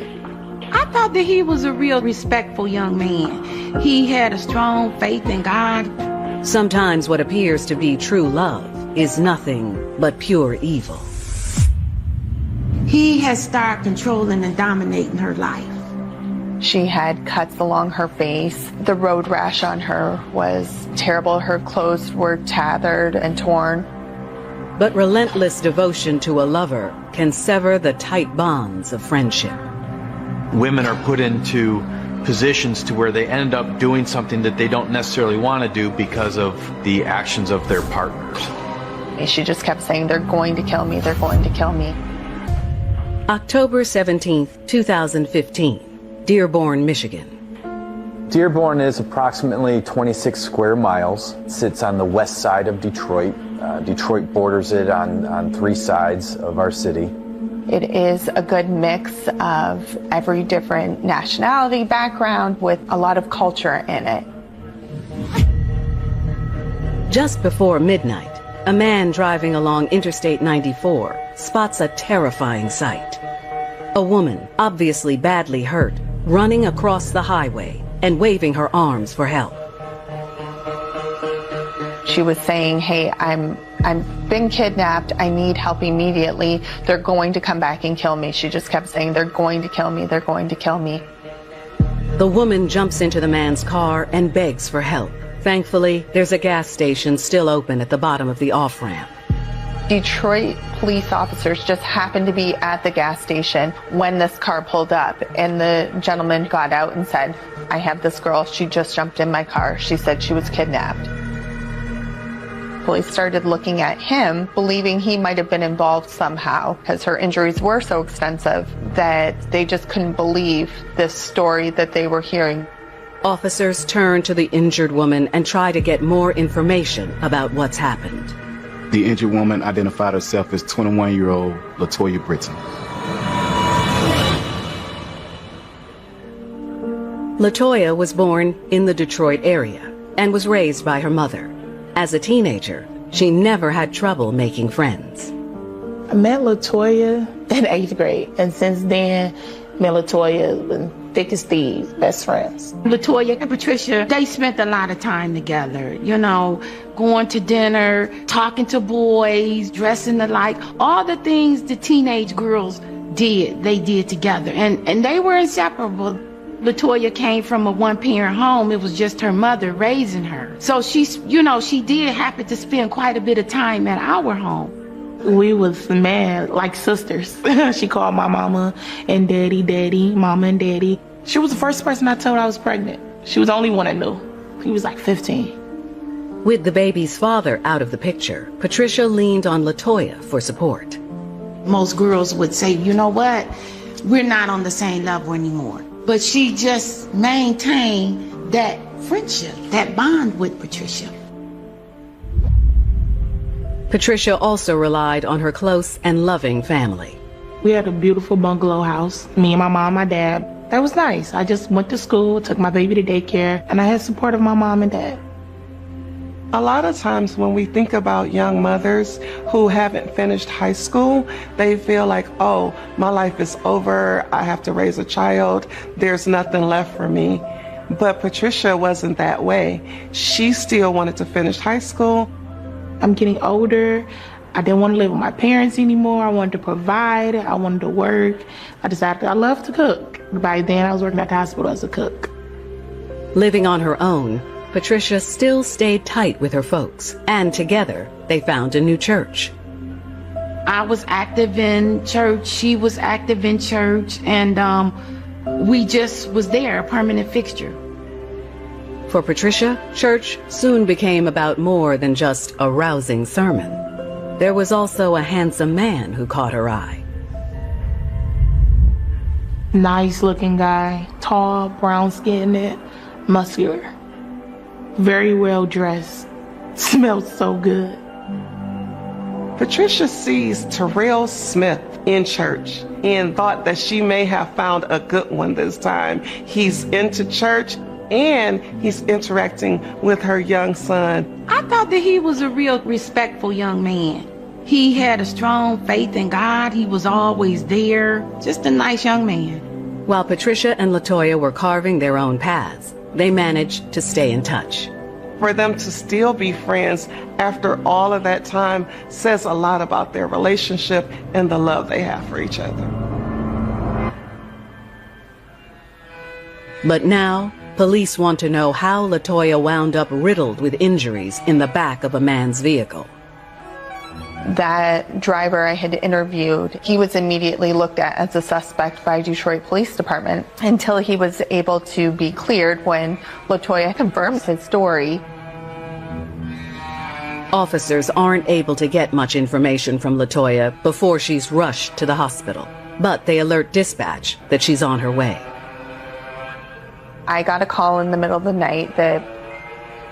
Speaker 11: I thought that he was a real respectful young man. He had a strong faith in God.
Speaker 12: Sometimes what appears to be true love is nothing but pure evil.
Speaker 11: He has started controlling and dominating her life.
Speaker 13: She had cuts along her face. The road rash on her was terrible. Her clothes were tattered and torn.
Speaker 12: But relentless devotion to a lover can sever the tight bonds of friendship.
Speaker 14: Women are put into positions to where they end up doing something that they don't necessarily want to do because of the actions of their partners.
Speaker 13: She just kept saying, they're going to kill me, they're going to kill me.
Speaker 12: October 17th, 2015, Dearborn, Michigan.
Speaker 15: Dearborn is approximately 26 square miles. It sits on the west side of Detroit. Detroit borders it on three sides of our city.
Speaker 13: It is a good mix of every different nationality background with a lot of culture in it.
Speaker 12: Just before midnight, a man driving along Interstate 94 spots a terrifying sight. A woman, obviously badly hurt, running across the highway and waving her arms for help.
Speaker 13: She was saying, hey, I'm been kidnapped. I need help immediately. They're going to come back and kill me. She just kept saying, they're going to kill me. They're going to kill me.
Speaker 12: The woman jumps into the man's car and begs for help. Thankfully, there's a gas station still open at the bottom of the off-ramp.
Speaker 13: Detroit police officers just happened to be at the gas station when this car pulled up, and the gentleman got out and said, I have this girl. She just jumped in my car. She said she was kidnapped. Police started looking at him, believing he might have been involved somehow, because her injuries were so extensive that they just couldn't believe this story that they were hearing.
Speaker 12: Officers turn to the injured woman and try to get more information about what's happened.
Speaker 16: The injured woman identified herself as 21-year-old Latoya Britton.
Speaker 12: Latoya was born in the Detroit area and was raised by her mother. As a teenager, she never had trouble making friends.
Speaker 11: I met Latoya in 8th grade, and since then, me and Latoya have been thick as thieves, best friends.
Speaker 17: Latoya and Patricia, they spent a lot of time together, you know, going to dinner, talking to boys, dressing alike, all the things the teenage girls did, they did together, and they were inseparable. Latoya came from a one-parent home. It was just her mother raising her. So she did happen to spend quite a bit of time at our home.
Speaker 11: We was mad like sisters. She called my mama and daddy, mama and daddy. She was the first person I told I was pregnant. She was the only one I knew. He was like 15.
Speaker 12: With the baby's father out of the picture, Patricia leaned on Latoya for support.
Speaker 17: Most girls would say, you know what, we're not on the same level anymore. But she just maintained that friendship, that bond with Patricia.
Speaker 12: Patricia also relied on her close and loving family.
Speaker 11: We had a beautiful bungalow house, me and my mom, my dad. That was nice. I just went to school, took my baby to daycare, and I had support of my mom and dad.
Speaker 18: A lot of times when we think about young mothers who haven't finished high school, they feel like, oh, my life is over. I have to raise a child. There's nothing left for me. But Patricia wasn't that way. She still wanted to finish high school.
Speaker 11: I'm getting older. I didn't want to live with my parents anymore. I wanted to provide. I wanted to work. I decided I love to cook. By then, I was working at the hospital as a cook.
Speaker 12: Living on her own, Patricia still stayed tight with her folks, and together they found a new church.
Speaker 17: I was active in church, she was active in church, and we just was there, a permanent fixture.
Speaker 12: For Patricia, church soon became about more than just a rousing sermon. There was also a handsome man who caught her eye.
Speaker 11: Nice looking guy, tall, brown skinned, muscular. Very well dressed. Smelled so good.
Speaker 18: Patricia sees Terrell Smith in church and thought that she may have found a good one this time. He's into church and he's interacting with her young son.
Speaker 17: I thought that he was a real respectful young man. He had a strong faith in God. He was always there. Just a nice young man.
Speaker 12: While Patricia and Latoya were carving their own paths, they managed to stay in touch.
Speaker 18: For them to still be friends after all of that time says a lot about their relationship and the love they have for each other.
Speaker 12: But now, police want to know how Latoya wound up riddled with injuries in the back of a man's vehicle.
Speaker 13: That driver I had interviewed, he was immediately looked at as a suspect by Detroit Police Department until he was able to be cleared when Latoya confirmed his story.
Speaker 12: Officers aren't able to get much information from Latoya before she's rushed to the hospital. but they alert dispatch that she's on her way.
Speaker 13: I got a call in the middle of the night that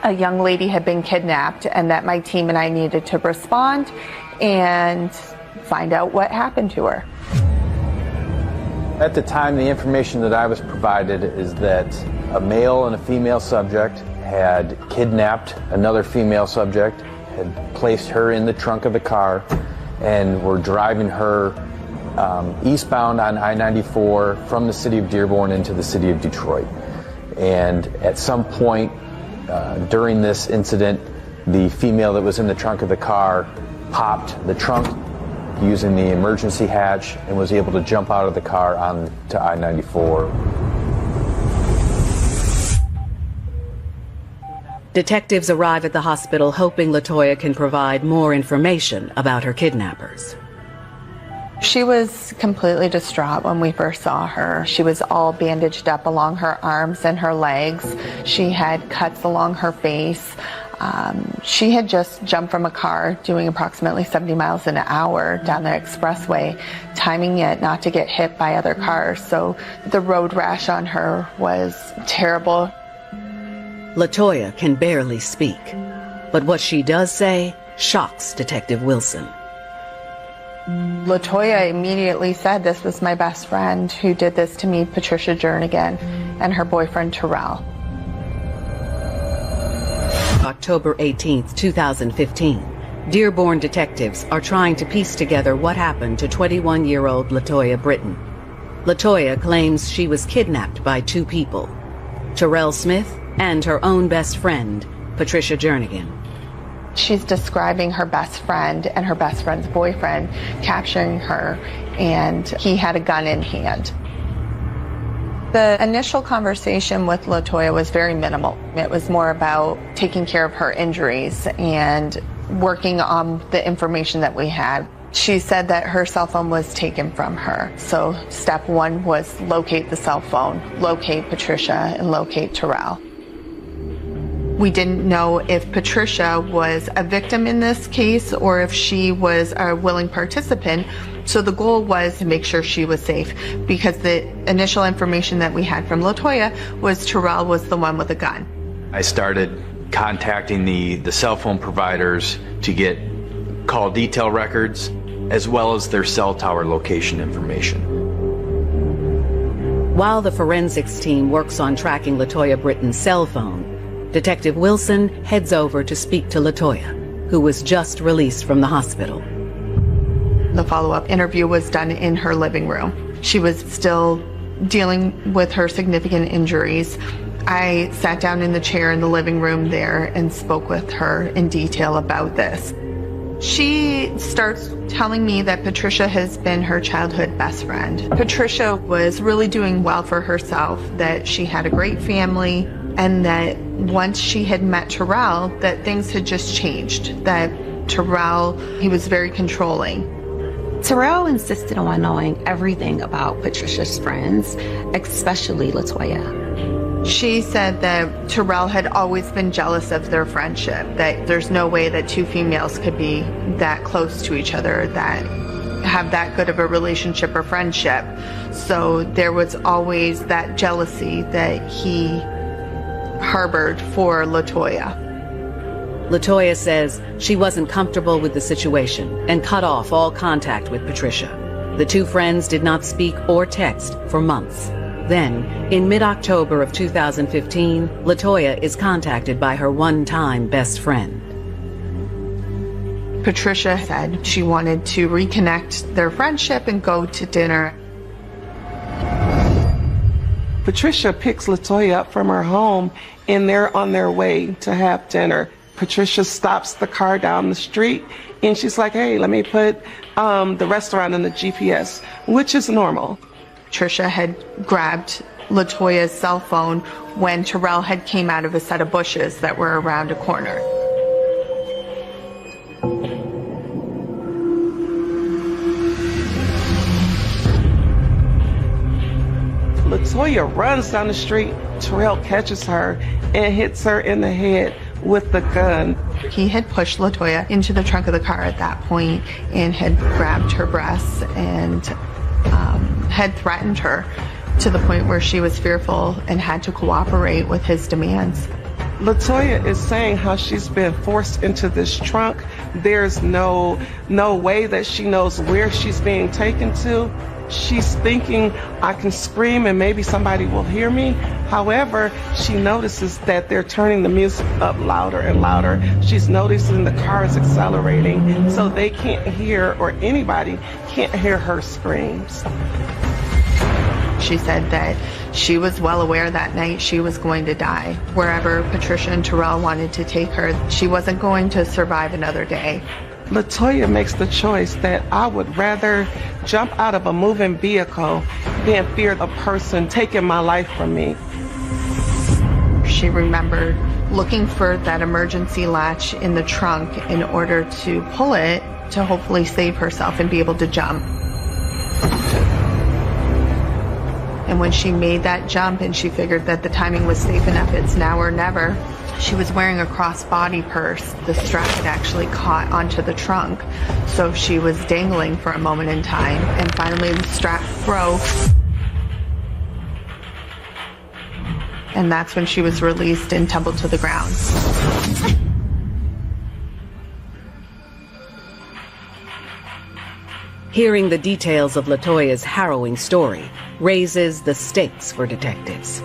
Speaker 13: a young lady had been kidnapped and that my team and I needed to respond and find out what happened to her.
Speaker 15: At the time, the information that I was provided is that a male and a female subject had kidnapped another female subject, had placed her in the trunk of the car, and were driving her eastbound on I-94 from the city of Dearborn into the city of Detroit. And at some point during this incident, the female that was in the trunk of the car popped the trunk using the emergency hatch and was able to jump out of the car onto I-94.
Speaker 12: Detectives arrive at the hospital hoping LaToya can provide more information about her kidnappers.
Speaker 13: She was completely distraught when we first saw her. She was all bandaged up along her arms and her legs. She had cuts along her face. She had just jumped from a car doing approximately 70 miles an hour down the expressway, timing it not to get hit by other cars. So the road rash on her was terrible.
Speaker 12: LaToya can barely speak, but what she does say shocks Detective Wilson.
Speaker 13: LaToya immediately said, "This was my best friend who did this to me, Patricia Jernigan, and her boyfriend Terrell."
Speaker 12: October 18th, 2015. Dearborn detectives are trying to piece together what happened to 21-year-old LaToya Britton. LaToya claims she was kidnapped by two people, Terrell Smith and her own best friend, Patricia Jernigan.
Speaker 13: She's describing her best friend and her best friend's boyfriend capturing her, and he had a gun in hand. The initial conversation with LaToya was very minimal. It was more about taking care of her injuries and working on the information that we had. She said that her cell phone was taken from her. So step one was locate the cell phone, locate Patricia, and locate Terrell. We didn't know if Patricia was a victim in this case or if she was a willing participant. So the goal was to make sure she was safe, because the initial information that we had from LaToya was Terrell was the one with a gun.
Speaker 14: I started contacting the cell phone providers to get call detail records as well as their cell tower location information.
Speaker 12: While the forensics team works on tracking LaToya Britton's cell phone, Detective Wilson heads over to speak to LaToya, who was just released from the hospital.
Speaker 13: The follow-up interview was done in her living room. She was still dealing with her significant injuries. I sat down in the chair in the living room there and spoke with her in detail about this. She starts telling me that Patricia has been her childhood best friend. Patricia was really doing well for herself, that she had a great family, and that once she had met Terrell, that things had just changed, that Terrell, he was very controlling.
Speaker 19: Terrell insisted on knowing everything about Patricia's friends, especially LaToya.
Speaker 13: She said that Terrell had always been jealous of their friendship, that there's no way that two females could be that close to each other, that have that good of a relationship or friendship. So there was always that jealousy that he harbored for LaToya.
Speaker 12: LaToya says she wasn't comfortable with the situation and cut off all contact with Patricia. The two friends did not speak or text for months. Then, in mid-October of 2015, LaToya is contacted by her one-time best friend.
Speaker 13: Patricia said she wanted to reconnect their friendship and go to dinner.
Speaker 18: Patricia picks LaToya up from her home, and they're on their way to have dinner. Patricia stops the car down the street, and she's like, "Hey, let me put the restaurant in the GPS," which is normal.
Speaker 13: Patricia had grabbed LaToya's cell phone when Terrell had came out of a set of bushes that were around a corner.
Speaker 18: LaToya runs down the street. Terrell catches her and hits her in the head with the gun.
Speaker 13: He had pushed LaToya into the trunk of the car at that point and had grabbed her breasts and had threatened her to the point where she was fearful and had to cooperate with his demands.
Speaker 18: LaToya is saying how she's been forced into this trunk. There's no way that she knows where she's being taken to. She's thinking, I can scream and maybe somebody will hear me. However, she notices that they're turning the music up louder and louder. She's noticing the car is accelerating, so they can't hear, or anybody can't hear her screams.
Speaker 13: She said that she was well aware that night she was going to die. Wherever Patricia and Terrell wanted to take her, she wasn't going to survive another day.
Speaker 18: LaToya makes the choice that I would rather jump out of a moving vehicle than fear a person taking my life from me.
Speaker 13: She remembered looking for that emergency latch in the trunk in order to pull it to hopefully save herself and be able to jump. And when she made that jump and she figured that the timing was safe enough, it's now or never, she was wearing a crossbody purse. The strap had actually caught onto the trunk. So she was dangling for a moment in time, and finally the strap broke. And that's when she was released and tumbled to the ground.
Speaker 12: Hearing the details of LaToya's harrowing story raises the stakes for detectives.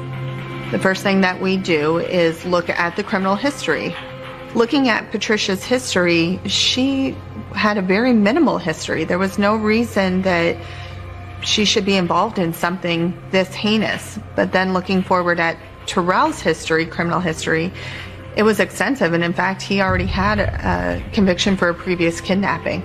Speaker 13: The first thing that we do is look at the criminal history. Looking at Patricia's history, she had a very minimal history. There was no reason that she should be involved in something this heinous. But then looking forward at Terrell's history, criminal history, it was extensive. And in fact, he already had a conviction for a previous kidnapping.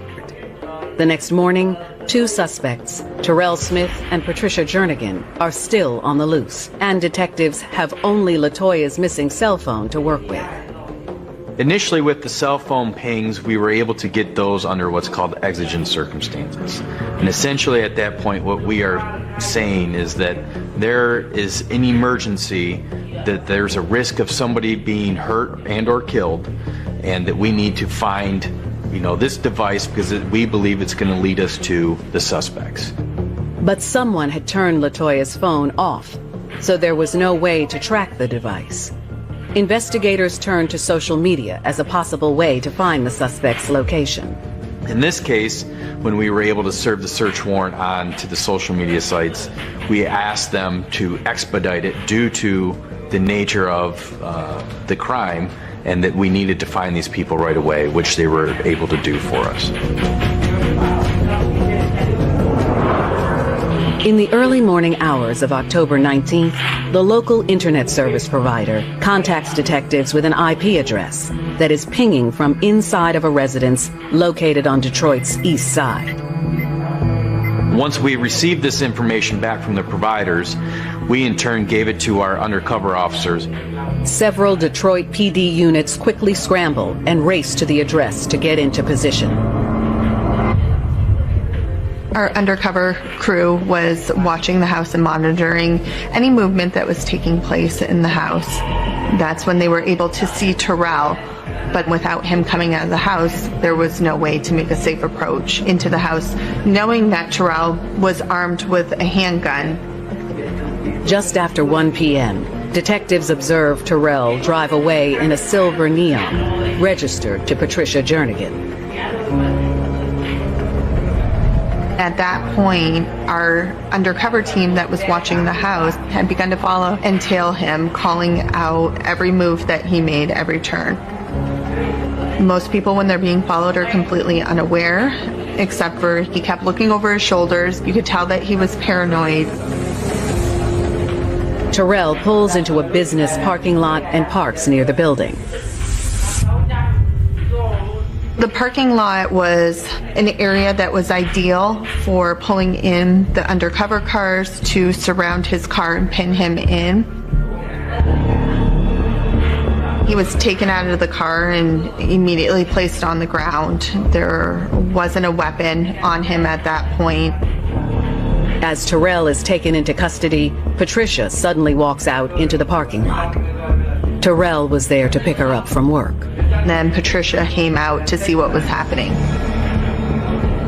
Speaker 12: The next morning, two suspects, Terrell Smith and Patricia Jernigan, are still on the loose, and detectives have only LaToya's missing cell phone to work with.
Speaker 14: Initially, with the cell phone pings, we were able to get those under what's called exigent circumstances. And essentially at that point, what we are saying is that there is an emergency, that there's a risk of somebody being hurt and or killed, and that we need to find this device because we believe it's going to lead us to the suspects.
Speaker 12: But someone had turned LaToya's phone off, so there was no way to track the device. Investigators turned to social media as a possible way to find the suspect's location.
Speaker 14: In this case, when we were able to serve the search warrant on to the social media sites, we asked them to expedite it due to the nature of the crime, and that we needed to find these people right away, which they were able to do for us.
Speaker 12: In the early morning hours of October 19th, the local internet service provider contacts detectives with an IP address that is pinging from inside of a residence located on Detroit's east side.
Speaker 14: Once we received this information back from the providers, we in turn gave it to our undercover officers.
Speaker 12: Several Detroit PD units quickly scramble and race to the address to get into position.
Speaker 13: Our undercover crew was watching the house and monitoring any movement that was taking place in the house. That's when they were able to see Terrell, but without him coming out of the house, there was no way to make a safe approach into the house, knowing that Terrell was armed with a handgun.
Speaker 12: Just after 1 p.m., detectives observe Terrell drive away in a silver Neon, registered to Patricia Jernigan.
Speaker 13: At that point, our undercover team that was watching the house had begun to follow and tail him, calling out every move that he made, every turn. Most people, when they're being followed, are completely unaware, except for he kept looking over his shoulders. You could tell that he was paranoid.
Speaker 12: Terrell pulls into a business parking lot and parks near the building.
Speaker 13: The parking lot was an area that was ideal for pulling in the undercover cars to surround his car and pin him in. He was taken out of the car and immediately placed on the ground. There wasn't a weapon on him at that point.
Speaker 12: As Terrell is taken into custody, Patricia suddenly walks out into the parking lot. Terrell was there to pick her up from work.
Speaker 13: Then Patricia came out to see what was happening.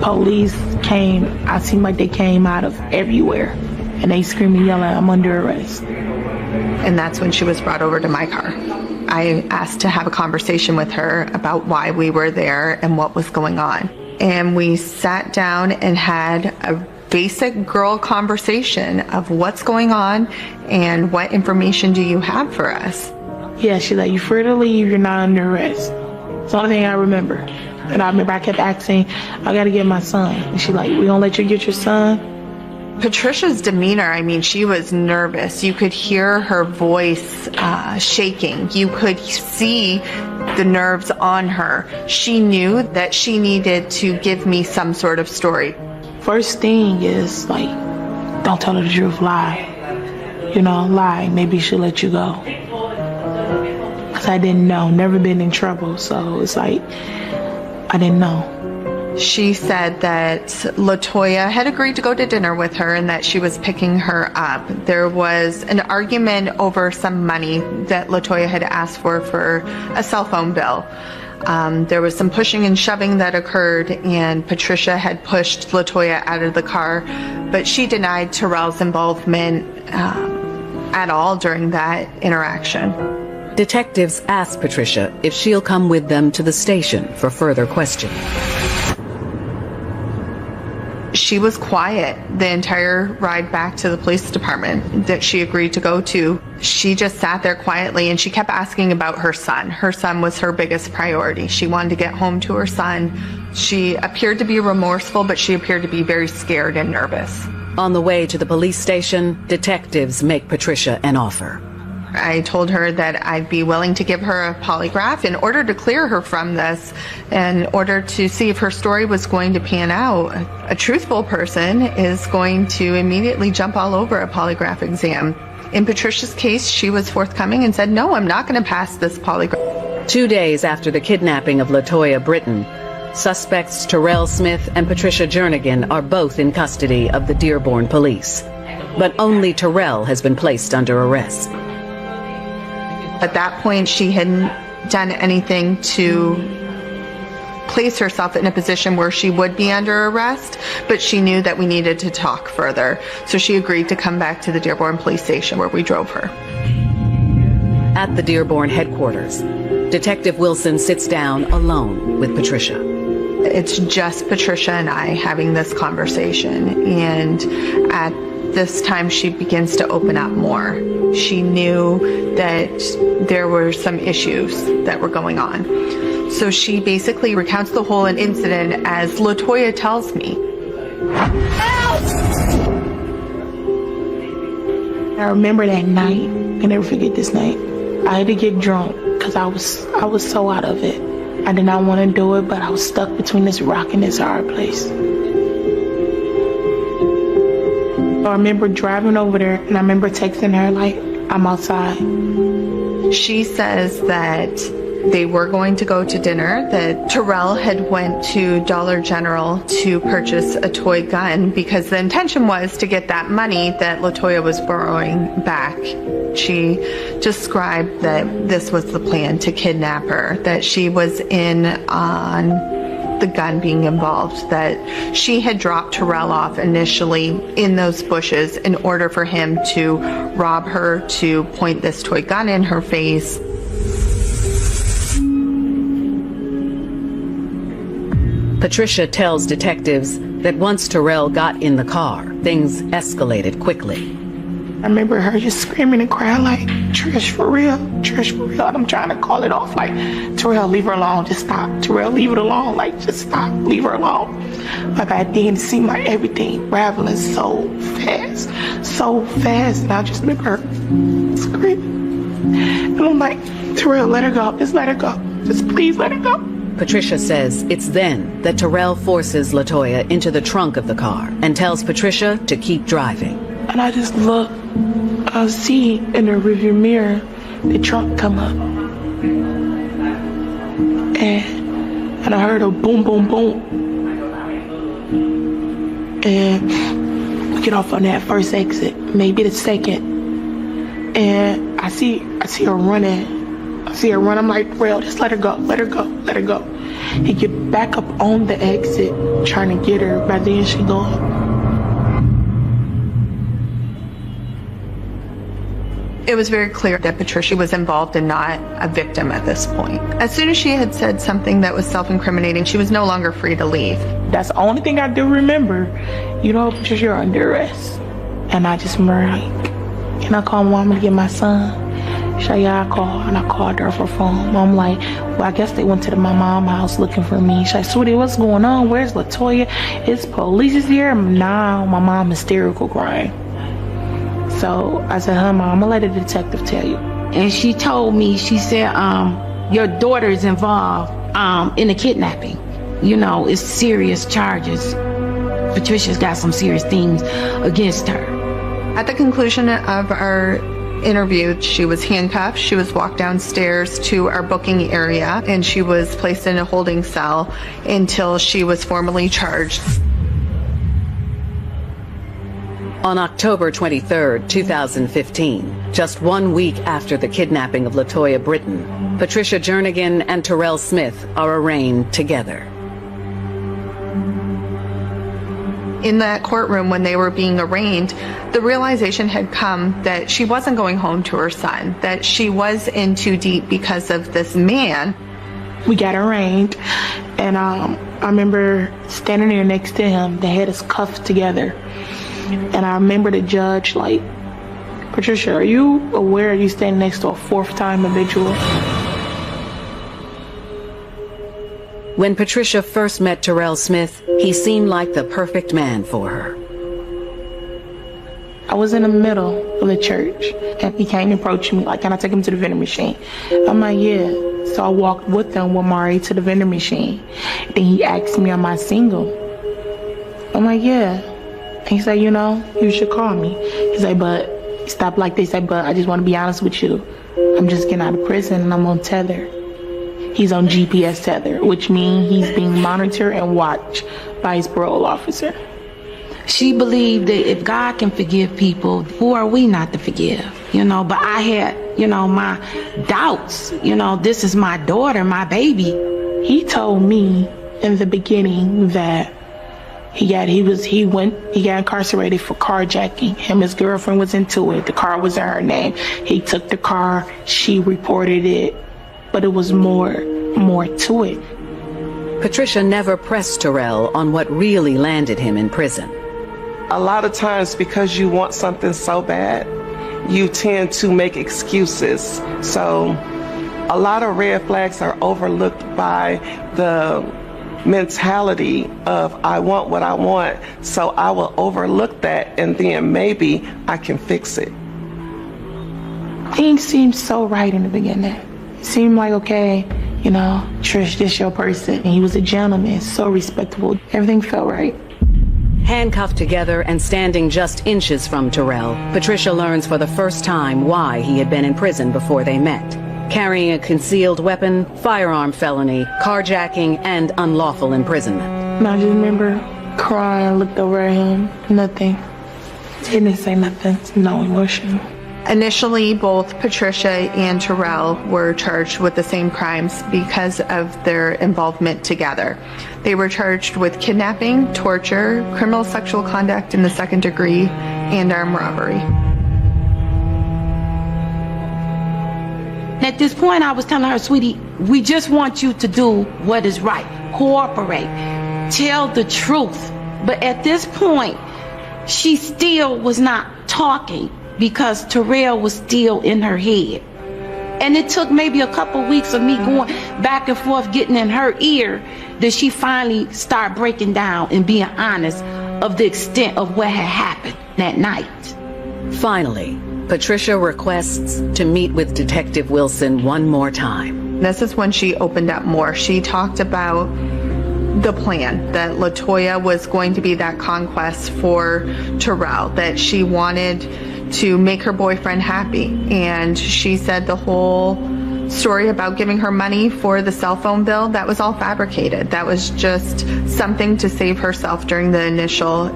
Speaker 11: Police came, I seemed like they came out of everywhere. And they screaming, yelling, I'm under arrest.
Speaker 13: And that's when she was brought over to my car. I asked to have a conversation with her about why we were there and what was going on. And we sat down and had a basic girl conversation of what's going on and what information do you have for us.
Speaker 11: Yeah, she's like, you're free to leave, you're not under arrest. It's the only thing I remember. And I remember I kept asking, I gotta get my son. And she's like, we gonna let you get your son?
Speaker 13: Patricia's demeanor, I mean, she was nervous. You could hear her voice shaking. You could see the nerves on her. She knew that she needed to give me some sort of story.
Speaker 11: First thing is, like, don't tell her the truth, lie. You know, lie, maybe she'll let you go. Because I didn't know, never been in trouble, so it's like, I didn't know.
Speaker 13: She said that LaToya had agreed to go to dinner with her and that she was picking her up. There was an argument over some money that LaToya had asked for a cell phone bill. There was some pushing and shoving that occurred, and Patricia had pushed LaToya out of the car, but she denied Terrell's involvement at all during that interaction.
Speaker 12: Detectives ask Patricia if she'll come with them to the station for further questioning.
Speaker 13: She was quiet the entire ride back to the police department that she agreed to go to. She just sat there quietly and she kept asking about her son. Her son was her biggest priority. She wanted to get home to her son. She appeared to be remorseful, but she appeared to be very scared and nervous.
Speaker 12: On the way to the police station, detectives make Patricia an offer.
Speaker 13: I told her that I'd be willing to give her a polygraph in order to clear her from this, in order to see if her story was going to pan out. A truthful person is going to immediately jump all over a polygraph exam. In Patricia's case, she was forthcoming and said, no, I'm not going to pass this polygraph.
Speaker 12: 2 days after the kidnapping of LaToya Britton, suspects Terrell Smith and Patricia Jernigan are both in custody of the Dearborn police. But only Terrell has been placed under arrest.
Speaker 13: At that point, she hadn't done anything to place herself in a position where she would be under arrest, but she knew that we needed to talk further. So she agreed to come back to the Dearborn police station where we drove her.
Speaker 12: At the Dearborn headquarters, Detective Wilson sits down alone with Patricia.
Speaker 13: It's just Patricia and I having this conversation, and at this time she begins to open up more. She knew that there were some issues that were going on. So she basically recounts the whole incident as LaToya tells me.
Speaker 11: I remember that night. I never forget this night. I had to get drunk because I was so out of it. I did not want to do it, but I was stuck between this rock and this hard place. I remember driving over there, and I remember texting her, like, I'm outside.
Speaker 13: She says that they were going to go to dinner, that Terrell had went to Dollar General to purchase a toy gun because the intention was to get that money that LaToya was borrowing back. She described that this was the plan to kidnap her, that she was in on the gun being involved, that she had dropped Terrell off initially in those bushes in order for him to rob her, to point this toy gun in her face.
Speaker 12: Patricia tells detectives that once Terrell got in the car, things escalated quickly.
Speaker 11: I remember her just screaming and crying like, Trish, for real? Trish, for real? And I'm trying to call it off like, Terrell, leave her alone, just stop. Terrell, leave it alone, like, just stop, leave her alone. Like, I didn't seem like everything raveling so fast. And I just remember her screaming. And I'm like, Terrell, let her go, just let her go. Just please let her go.
Speaker 12: Patricia says it's then that Terrell forces LaToya into the trunk of the car and tells Patricia to keep driving.
Speaker 11: And I just look, I see in the rearview mirror the trunk come up. And I heard a boom, boom, boom. And we get off on that first exit, maybe the second. And I see her running I see her run. I'm like, Terrell, just let her go, let her go, let her go. He get back up on the exit, trying to get her. By then, she gone.
Speaker 13: It was very clear that Patricia was involved and not a victim at this point. As soon as she had said something that was self-incriminating, she was no longer free to leave.
Speaker 11: That's the only thing I do remember. You know, Patricia, you're under arrest. And I just remember, like, can I call Mom to get my son? She said, yeah, I called. And I called her for phone. I'm like, well, I guess they went to my mom's house looking for me. She said, sweetie, what's going on? Where's Latoya? It's police is here. Nah, my mom hysterical crying. So I said, Mom, I'm gonna let the detective tell you.
Speaker 17: And she told me, she said, your daughter is involved in a kidnapping. You know, it's serious charges. Patricia's got some serious things against her.
Speaker 13: At the conclusion of our interview, she was handcuffed. She was walked downstairs to our booking area, and she was placed in a holding cell until she was formally charged.
Speaker 12: On October 23, 2015, just 1 week after the kidnapping of Latoya Britton, Patricia Jernigan and Terrell Smith are arraigned together.
Speaker 13: In that courtroom when they were being arraigned, the realization had come that she wasn't going home to her son, that she was in too deep because of this man.
Speaker 11: We got arraigned, and I remember standing there next to him. They had us cuffed together. And I remember the judge like, Patricia, are you aware you standing next to a fourth-time individual?
Speaker 12: When Patricia first met Terrell Smith, he seemed like the perfect man for her.
Speaker 11: I was in the middle of the church, and he came and approached me like, can I take him to the vending machine? I'm like, yeah. So I walked with him with Mari to the vending machine. Then he asked me, am I single? I'm like, yeah. He said, you know, you should call me. He said, but stop like this. He said, but I just want to be honest with you. I'm just getting out of prison and I'm on tether. He's on GPS tether, which means he's being monitored and watched by his parole officer.
Speaker 17: She believed that if God can forgive people, who are we not to forgive? You know, but I had, you know, my doubts. You know, this is my daughter, my baby.
Speaker 11: He told me in the beginning that he got incarcerated for carjacking. Him and his girlfriend was into it. The car was in her name. He took the car, she reported it, but it was more to it.
Speaker 12: Patricia never pressed Terrell on what really landed him in prison.
Speaker 18: A lot of times, because you want something so bad, you tend to make excuses. So a lot of red flags are overlooked by the mentality of I want what I want, so I will overlook that and then maybe I can fix it.
Speaker 11: Things seemed so right in the beginning. It seemed like, okay, you know, Trish, this your person. And he was a gentleman, so respectable. Everything felt right.
Speaker 12: Handcuffed together and standing just inches from Terrell, Patricia learns for the first time why he had been in prison before they met. Carrying a concealed weapon, firearm felony, carjacking, and unlawful imprisonment.
Speaker 11: And I just remember crying, looked over at him, nothing. He didn't say nothing, no emotion.
Speaker 13: Initially, both Patricia and Terrell were charged with the same crimes because of their involvement together. They were charged with kidnapping, torture, criminal sexual conduct in the second degree, and armed robbery.
Speaker 17: At this point, I was telling her, sweetie, we just want you to do what is right. Cooperate. Tell the truth. But at this point, she still was not talking because Terrell was still in her head. And it took maybe a couple weeks of me going back and forth, getting in her ear, that she finally started breaking down and being honest of the extent of what had happened that night.
Speaker 12: Finally, Patricia requests to meet with Detective Wilson one more time.
Speaker 13: This is when she opened up more. She talked about the plan, that Latoya was going to be that conquest for Terrell, that she wanted to make her boyfriend happy. And she said the whole story about giving her money for the cell phone bill, that was all fabricated. That was just something to save herself during the initial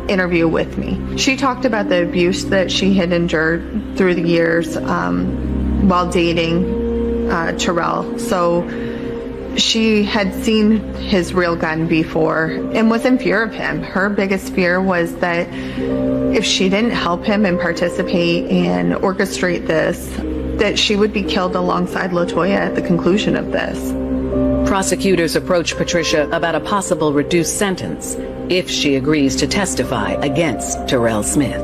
Speaker 13: interview with me. She talked about the abuse that she had endured through the years while dating Terrell. So she had seen his real gun before and was in fear of him. Her biggest fear was that if she didn't help him and participate and orchestrate this, that she would be killed alongside LaToya at the conclusion of this.
Speaker 12: Prosecutors approach Patricia about a possible reduced sentence if she agrees to testify against Terrell Smith.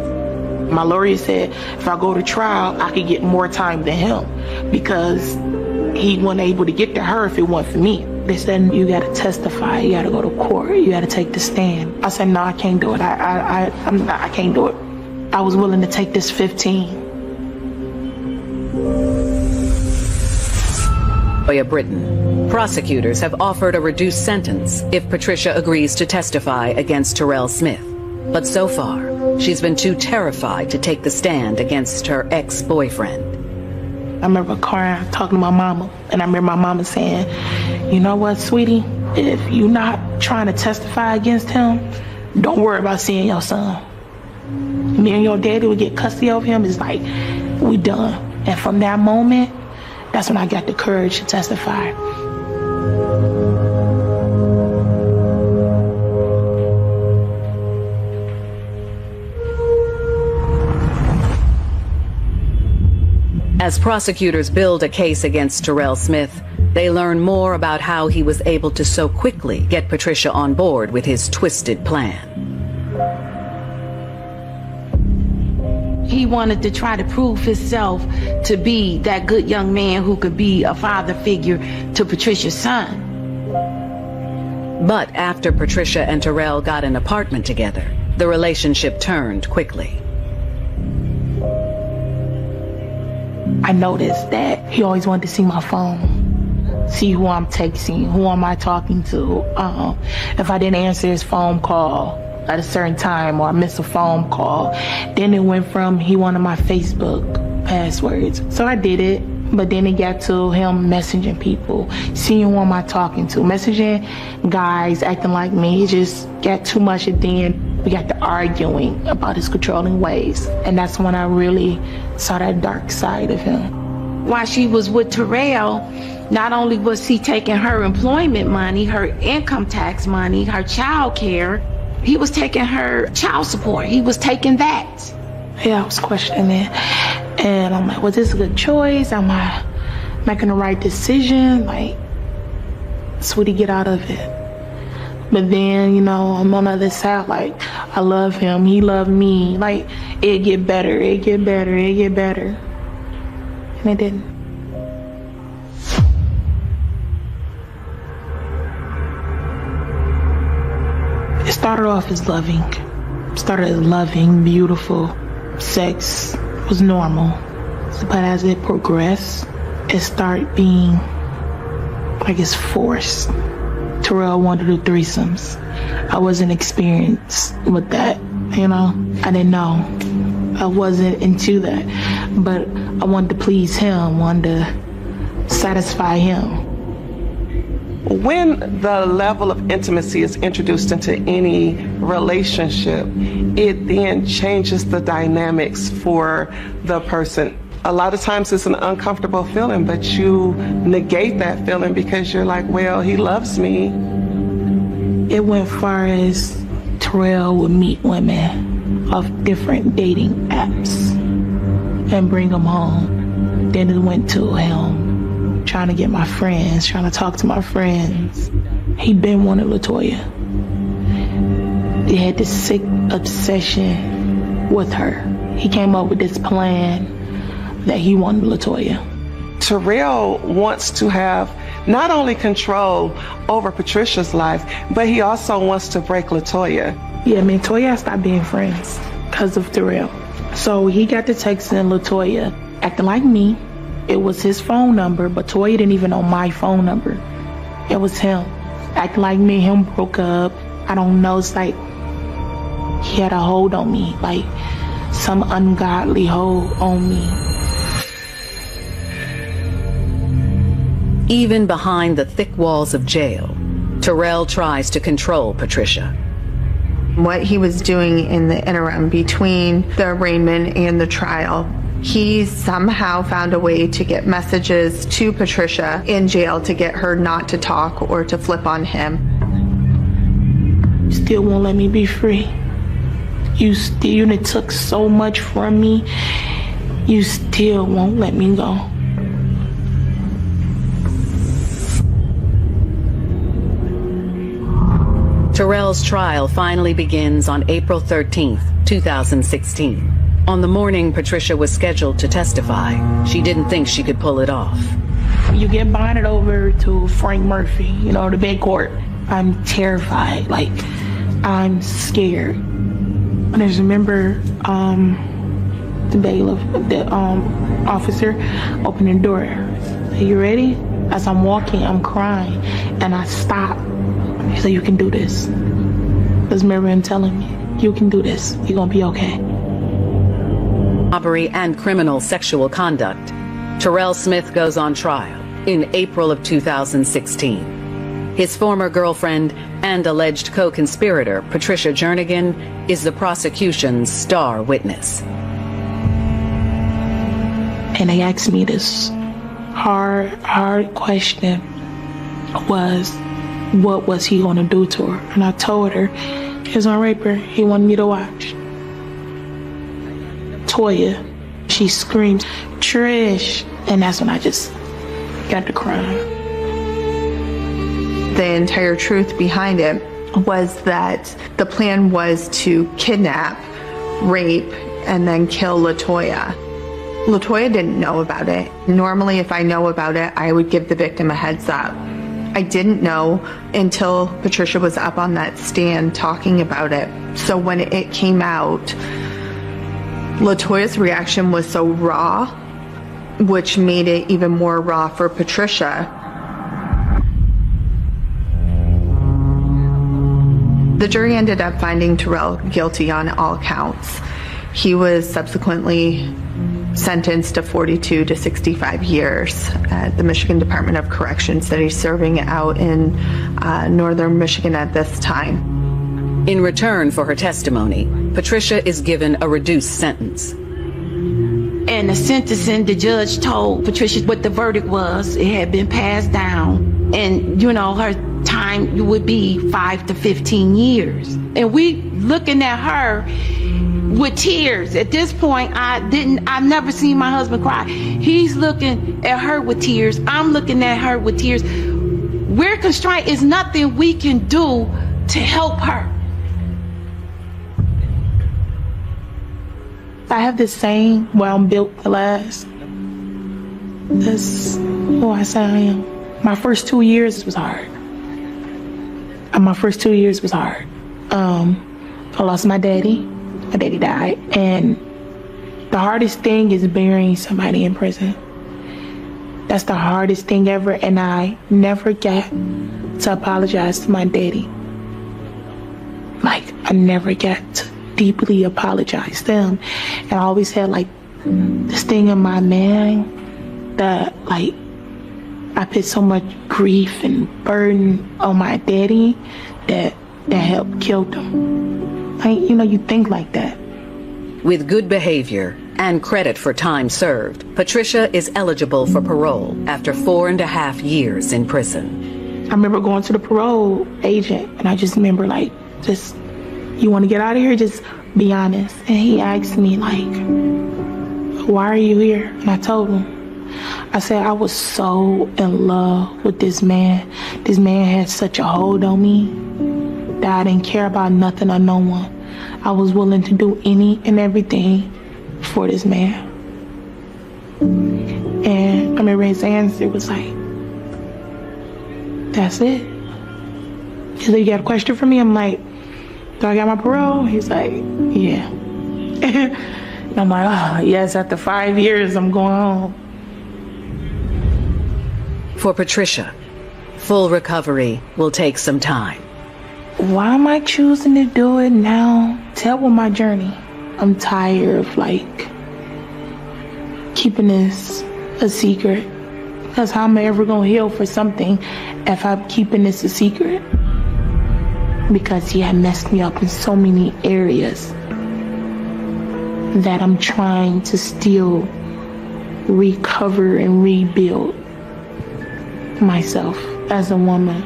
Speaker 11: My lawyer said if I go to trial, I could get more time than him because he wasn't able to get to her if it wasn't for me. They said, you got to testify, you got to go to court, you got to take the stand. I said, no, I can't do it. I can't do it. I was willing to take this 15.
Speaker 12: Britton. Prosecutors have offered a reduced sentence if Patricia agrees to testify against Terrell Smith. But so far, she's been too terrified to take the stand against her ex-boyfriend.
Speaker 11: I remember crying, talking to my mama, and I remember my mama saying, you know what, sweetie, if you're not trying to testify against him, don't worry about seeing your son. Me and your daddy would get custody of him. It's like, we done. And from that moment, that's when I got the courage to testify.
Speaker 12: As prosecutors build a case against Terrell Smith, they learn more about how he was able to so quickly get Patricia on board with his twisted plan.
Speaker 17: He wanted to try to prove himself to be that good young man who could be a father figure to Patricia's son.
Speaker 12: But after Patricia and Terrell got an apartment together, the relationship turned quickly.
Speaker 11: I noticed that he always wanted to see my phone, see who I'm texting, who am I talking to. If I didn't answer his phone call at a certain time or I missed a phone call, then it went from he wanted my Facebook passwords. So I did it, but then it got to him messaging people, seeing who am I talking to, messaging guys acting like me. It just got too much, and then we got to arguing about his controlling ways. And that's when I really saw that dark side of him.
Speaker 17: While she was with Terrell, not only was he taking her employment money, her income tax money, her child care, he was taking her child support. He was taking that.
Speaker 11: Yeah, I was questioning it. And I'm like, was this a good choice? Am I making the right decision? Like, sweetie, get out of it. But then, you know, I'm on the other side, like, I love him, he loved me. Like, it get better, it get better, it get better. And it didn't. It started off as loving. Started as loving, beautiful. Sex was normal. But as it progressed, it started being like it's forced. Terrell wanted to do threesomes. I wasn't experienced with that, you know? I didn't know. I wasn't into that. But I wanted to please him, wanted to satisfy him.
Speaker 18: When the level of intimacy is introduced into any relationship, it then changes the dynamics for the person. A lot of times it's an uncomfortable feeling, but you negate that feeling because you're like, well, he loves me.
Speaker 11: It went far as Terrell would meet women off different dating apps and bring them home. Then it went to him trying to get my friends, trying to talk to my friends. He been wanted LaToya. He had this sick obsession with her. He came up with this plan that he wanted LaToya.
Speaker 18: Terrell wants to have not only control over Patricia's life, but he also wants to break LaToya.
Speaker 11: Yeah, me and Toya stopped being friends because of Terrell. So he got to texting LaToya, acting like me. It was his phone number, but Toya didn't even know my phone number. It was him, acting like me and him broke up. I don't know, it's like he had a hold on me, like some ungodly hold on me.
Speaker 12: Even behind the thick walls of jail, Terrell tries to control Patricia.
Speaker 13: What he was doing in the interim between the arraignment and the trial, He somehow found a way to get messages to Patricia in jail to get her not to talk or to flip on him.
Speaker 17: Still won't let me be free. You took so much from me. You still won't let me go.
Speaker 12: Terrell's trial finally begins on April 13th, 2016. On the morning Patricia was scheduled to testify, she didn't think she could pull it off.
Speaker 17: You get bonded over to Frank Murphy, the big court. I'm terrified, I'm scared. I just remember the bailiff, the officer opening the door. Are you ready? As I'm walking, I'm crying, and I stop. He said, "You can do this." I just remember him telling me, "You can do this. You're gonna be okay."
Speaker 12: Robbery and criminal sexual conduct. Terrell Smith goes on trial in April of 2016. His former girlfriend and alleged co-conspirator, Patricia Jernigan, is the prosecution's star witness.
Speaker 17: And they asked me this hard question was, what was he gonna do to her? And I told her, he was gonna rape her. He wanted me to watch. Toya, she screams, "Trish," and that's when I just got to crying.
Speaker 13: The entire truth behind it was that the plan was to kidnap, rape, and then kill LaToya. LaToya didn't know about it. Normally, if I know about it, I would give the victim a heads up. I didn't know until Patricia was up on that stand talking about it. So when it came out, LaToya's reaction was so raw, which made it even more raw for Patricia. The jury ended up finding Terrell guilty on all counts. He was subsequently sentenced to 42 to 65 years at the Michigan Department of Corrections that he's serving out in northern Michigan at this time.
Speaker 12: In return for her testimony, Patricia is given a reduced sentence.
Speaker 17: And the sentencing, the judge told Patricia what the verdict was. It had been passed down. And, her time would be 5 to 15 years. And we looking at her with tears. At this point, I've never seen my husband cry. He's looking at her with tears. I'm looking at her with tears. We're constrained. There's nothing we can do to help her. I have this saying where I'm built to last. That's who I say I am. My first 2 years was hard. I lost my daddy. My daddy died. And the hardest thing is burying somebody in prison. That's the hardest thing ever. And I never got to apologize to my daddy. I never got to deeply apologize to him. And I always had this thing in my mind that I put so much grief and burden on my daddy that helped kill him. You think like that.
Speaker 12: With good behavior and credit for time served, Patricia is eligible for parole after 4.5 years in prison.
Speaker 17: I remember going to the parole agent, and I just remember you want to get out of here? Just be honest. And he asked me why are you here? And I told him. I said I was so in love with this man. This man had such a hold on me that I didn't care about nothing or no one. I was willing to do any and everything for this man. And I remember his answer was that's it. He said, "You got a question for me?" I'm like, "Do I got my parole?" He's like, "Yeah." And I'm like, "Oh, yes, after 5 years, I'm going home."
Speaker 12: For Patricia, full recovery will take some time.
Speaker 17: Why am I choosing to do it now? To help with my journey. I'm tired of keeping this a secret. Because how am I ever gonna heal for something if I'm keeping this a secret? Because he had messed me up in so many areas.
Speaker 11: that I'm trying to still recover and rebuild myself as a woman.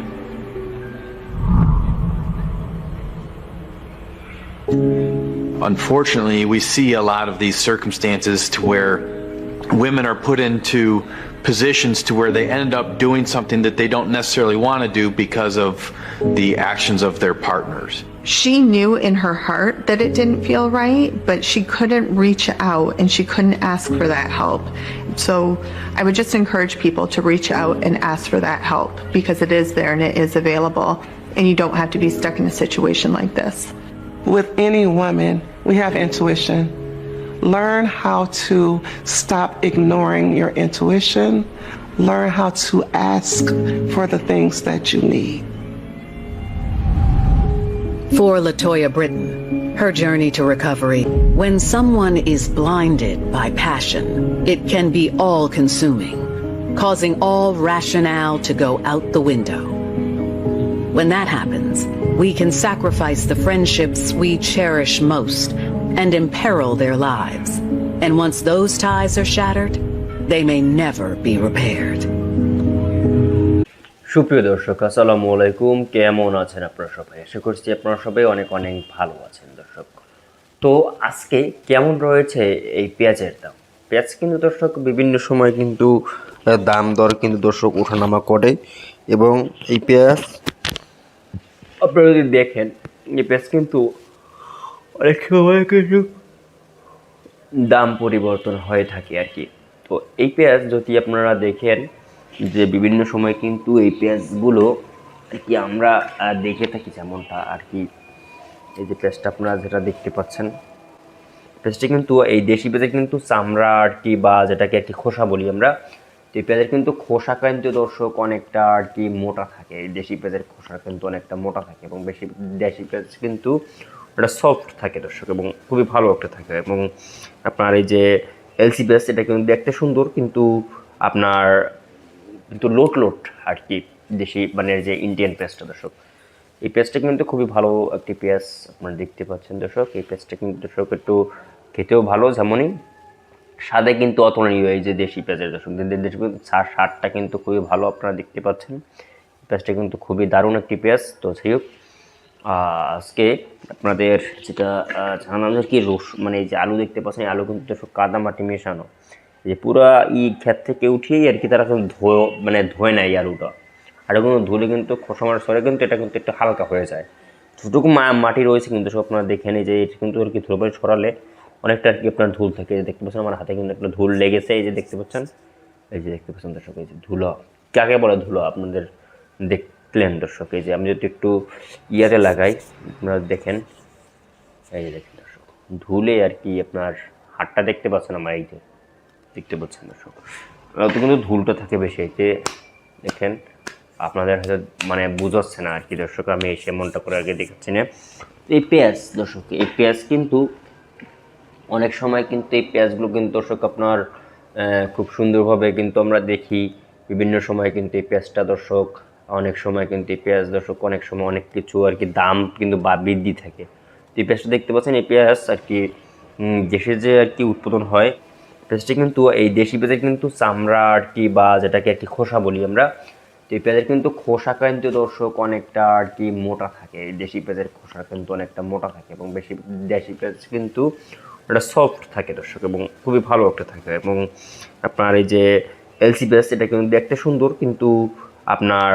Speaker 14: Unfortunately, we see a lot of these circumstances to where women are put into positions to where they end up doing something that they don't necessarily want to do because of the actions of their partners.
Speaker 13: She knew in her heart that it didn't feel right, but she couldn't reach out and she couldn't ask for that help. So I would just encourage people to reach out and ask for that help because it is there and it is available, and you don't have to be stuck in a situation like this.
Speaker 18: With any woman, we have intuition. Learn how to stop ignoring your intuition. Learn how to ask for the things that you need.
Speaker 12: For LaToya Britton, her journey to recovery, when someone is blinded by passion, it can be all-consuming, causing all rationale to go out the window. When that happens, we can sacrifice the friendships we cherish most and imperil their lives. And once those ties are shattered, they may never be repaired.
Speaker 20: সুপ্রিয় দর্শক, আসসালামু আলাইকুম। কেমন আছেন আপনারা সবাই? আশা করছি আপনারা সবাই অনেক অনেক ভালো আছেন দর্শক। তো আজকে কেমন রয়েছে এই পেঁয়াজের দাম? পেঁয়াজ কিন্তু দর্শক বিভিন্ন সময় কিন্তু দাম দর কিন্তু দর্শক ওঠানামা করে, এবং এই পেঁয়াজ আপনারা যদি দেখেন এই পেঁয়াজ কিন্তু অনেক সময় কিন্তু দাম পরিবর্তন হয়ে থাকে আর কি। তো এই পেঁয়াজ যদি আপনারা দেখেন যে বিভিন্ন সময় কিন্তু এই পেঁয়াজগুলো আর কি আমরা দেখে থাকি, যেমনটা আর কি এই যে পেঁয়াজটা আপনারা যেটা দেখতে পাচ্ছেন, পেঁয়াজটা কিন্তু এই দেশি পেঁয়াজের কিন্তু চামড়া আর কি, বা যেটাকে আর কি খোসা বলি আমরা, তো এই পেঁয়াজের কিন্তু খোসা কিন্তু দর্শক অনেকটা আর কি মোটা থাকে। এই দেশি পেঁয়াজের খোসা কিন্তু অনেকটা মোটা থাকে, এবং বেশি দেশি পেঁয়াজ কিন্তু ওটা সফট থাকে দর্শক, এবং খুবই ভালো একটা থাকে। এবং আপনার এই যে এলসি পেঁয়াজ, এটা কিন্তু দেখতে সুন্দর, কিন্তু আপনার কিন্তু লোট আর কি দেশি মানে যে ইন্ডিয়ান পেঁয়াজটা দর্শক, এই পেঁয়াজটা কিন্তু খুবই ভালো একটি পেঁয়াজ আপনারা দেখতে পাচ্ছেন দর্শক। এই পেঁয়াজটা কিন্তু দর্শক একটু খেতেও ভালো, যেমনই স্বাদে কিন্তু অতুলনীয়। এই যে দেশি পেঁয়াজের দর্শক, দেশি স্বাদটা কিন্তু খুবই ভালো আপনারা দেখতে পাচ্ছেন। পেঁয়াজটা কিন্তু খুবই দারুণ একটি পেঁয়াজ। তো যাই হোক, আজকে আপনাদের যেটা জানানো কি মানে এই যে আলু দেখতে পাচ্ছেন, আলু কিন্তু দর্শক কাদা মাটি মেশানো, যে পুরো ক্ষেত থেকে উঠিয়েই আর কি তারা কিন্তু ধোয় নেয় আলুটা, আর কিন্তু ধুলে কিন্তু খোসা মারা সরে কিন্তু এটা কিন্তু একটু হালকা হয়ে যায়। যতটুকু মাটি রয়েছে কিন্তু সব আপনারা দেখে নিই যে এটা কিন্তু আর কি ধুলোবালি ছড়ালে অনেকটা আর কি আপনার ধুল থাকে। দেখতে পাচ্ছেন আমার হাতে কিন্তু একটা ধুল লেগেছে, এই যে দেখতে পাচ্ছেন, এই যে দেখতে পাচ্ছেন দর্শক, এই যে ধুলো কাকে বলে ধুলো আপনাদের দেখলেন দর্শক। এই যে আমি যদি একটু ইয়াতে লাগাই আপনারা দেখেন, এই যে দেখেন দর্শক, ধুলে আর কি আপনার হাতটা দেখতে পাচ্ছেন আমার, এই যে দেখতে পাচ্ছেন দর্শক, তো কিন্তু ধুলটা থাকে বেশি। এই যে দেখেন, আপনাদের হয়তো মানে বুঝাচ্ছে না আর কি দর্শক, আমি সেমনটা করে আগে দেখাচ্ছি না। এই পেঁয়াজ দর্শক, এই পেঁয়াজ কিন্তু অনেক সময় কিন্তু এই পেঁয়াজগুলো কিন্তু দর্শক আপনার খুব সুন্দরভাবে কিন্তু আমরা দেখি বিভিন্ন সময় কিন্তু এই পেঁয়াজটা দর্শক, অনেক সময় কিন্তু এই পেঁয়াজ দর্শক অনেক সময় অনেক কিছু আর কি দাম কিন্তু বৃদ্ধি থাকে। তো এই পেঁয়াজটা দেখতে পাচ্ছেন, এই পেঁয়াজ আর কি দেশে যে আর কি উৎপাদন হয়, পেঁয়াজটা কিন্তু এই দেশি পেঁয়াজের কিন্তু চামড়া আর কি, বা যেটাকে আর কি খোসা বলি আমরা, তো এই পেঁয়াজের কিন্তু খোসা কিন্তু দর্শক অনেকটা আর কি মোটা থাকে। এই দেশি পেঁয়াজের খোসা কিন্তু অনেকটা মোটা থাকে, এবং বেশি দেশি পেঁয়াজ কিন্তু ওটা সফট থাকে দর্শক, এবং খুবই ভালো একটা থাকে। এবং আপনার এই যে এলসি পেঁয়াজ, এটা কিন্তু দেখতে সুন্দর, কিন্তু আপনার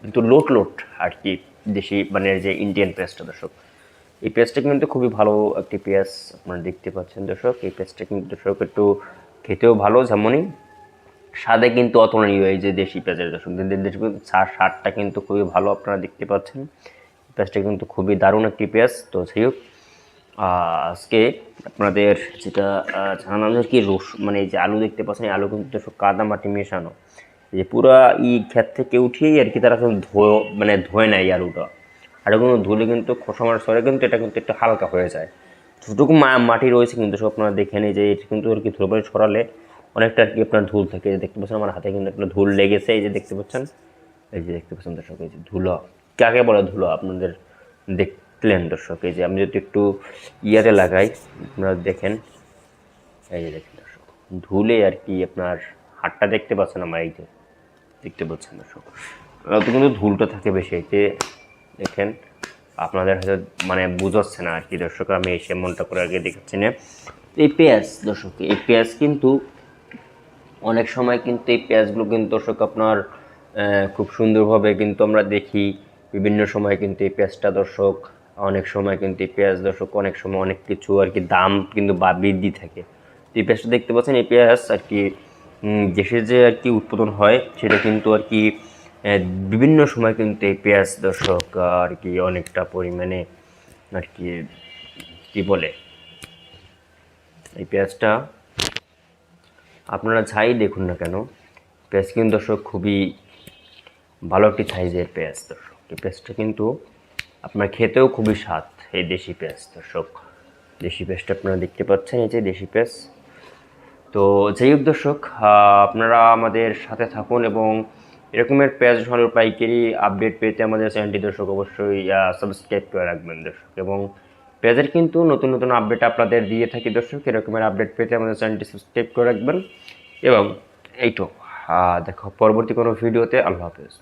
Speaker 20: কিন্তু লোট আর কি দেশি মানে যে ইন্ডিয়ান পেঁয়াজটা দর্শক, এই পেঁয়াজটা কিন্তু খুবই ভালো একটি পেঁয়াজ আপনারা দেখতে পাচ্ছেন দর্শক। এই পেঁয়াজটা কিন্তু দর্শক একটু খেতেও ভালো, যেমনই স্বাদে কিন্তু অতুলনীয়। এই যে দেশি পেঁয়াজের দর্শক, দেশি স্বাদটা কিন্তু খুবই ভালো আপনারা দেখতে পাচ্ছেন। পেঁয়াজটা কিন্তু খুবই দারুণ একটি পেঁয়াজ। তো যাই হোক, আজকে আপনাদের যেটা জানানো কি মানে এই যে আলু দেখতে পাচ্ছেন, আলু কিন্তু দর্শক কাদা মাটি মেশানো, যে পুরো ক্ষেত থেকে উঠিয়েই আর কি তারা কিন্তু ধোয় নেয় আলুটা, আর কিন্তু ধুলে কিন্তু খোসা মারা সরে কিন্তু এটা কিন্তু একটু হালকা হয়ে যায়। যতটুকু মাটি রয়েছে কিন্তু সব আপনারা দেখে নিই যে এটা কিন্তু আর কি ধুলোবালি ছড়ালে অনেকটা আর কি আপনার ধুল থাকে। দেখতে পাচ্ছেন আমার হাতে কিন্তু একটা ধুল লেগেছে, এই যে দেখতে পাচ্ছেন, এই যে দেখতে পাচ্ছেন দর্শক, এই যে ধুলো কাকে বলে ধুলো আপনাদের প্লেন দর্শক। এই যে আমি যদি একটু ইয়াতে লাগাই আপনারা দেখেন, এই যে দেখেন দর্শক ধুলে আর কি আপনার হাতটা দেখতে পাচ্ছেন, আমার এই যে দেখতে পাচ্ছেন দর্শক, তো কিন্তু ধুলটা থাকে বেশি। এই যে দেখেন আপনাদের হয়তো মানে বুঝাচ্ছে না আর কি দর্শক, আমি এসে মনটা করে আগে দেখাচ্ছি না। এই পেঁয়াজ দর্শক, এই পেঁয়াজ কিন্তু অনেক সময় কিন্তু এই পেঁয়াজগুলো কিন্তু দর্শক আপনার খুব সুন্দরভাবে কিন্তু আমরা দেখি বিভিন্ন সময় কিন্তু এই পেঁয়াজটা দর্শক, অনেক সময় কিন্তু এই পেঁয়াজ দর্শক অনেক সময় অনেক কিছু আর কি দাম কিন্তু বৃদ্ধি থাকে। এই পেঁয়াজটা দেখতে পাচ্ছেন, এই পেঁয়াজ আর কি দেশে যে আর কি উৎপাদন হয় সেটা কিন্তু আর কি বিভিন্ন সময় কিন্তু এই পেঁয়াজ দর্শক আর কি অনেকটা পরিমাণে আর কি কি বলে, এই পেঁয়াজটা আপনারা যাই দেখুন না কেন, পেঁয়াজ কিন্তু দর্শক খুবই ভালো একটি সাইজের পেঁয়াজ দর্শক। এই পেঁয়াজটা কিন্তু আপনার খেতেও খুবই স্বাদ, এই দেশি পেঁয়াজ দর্শক। দেশি পেঁয়াজটা আপনারা দেখতে পাচ্ছেন, এই যে দেশি পেঁয়াজ। তো যাই হোক দর্শক, আপনারা আমাদের সাথে থাকুন এবং এরকমের পেঁয়াজ রসুনের পাইকারি আপডেট পেতে আমাদের চ্যানেলটি দর্শক অবশ্যই সাবস্ক্রাইব করে রাখবেন দর্শক। এবং পেঁয়াজের কিন্তু নতুন নতুন আপডেট আপনাদের দিয়ে থাকি দর্শক, এরকমের আপডেট পেতে আমাদের চ্যানেলটি সাবস্ক্রাইব করে রাখবেন। এবং এইটো দেখো পরবর্তী কোনো ভিডিওতে। আল্লাহ হাফেজ।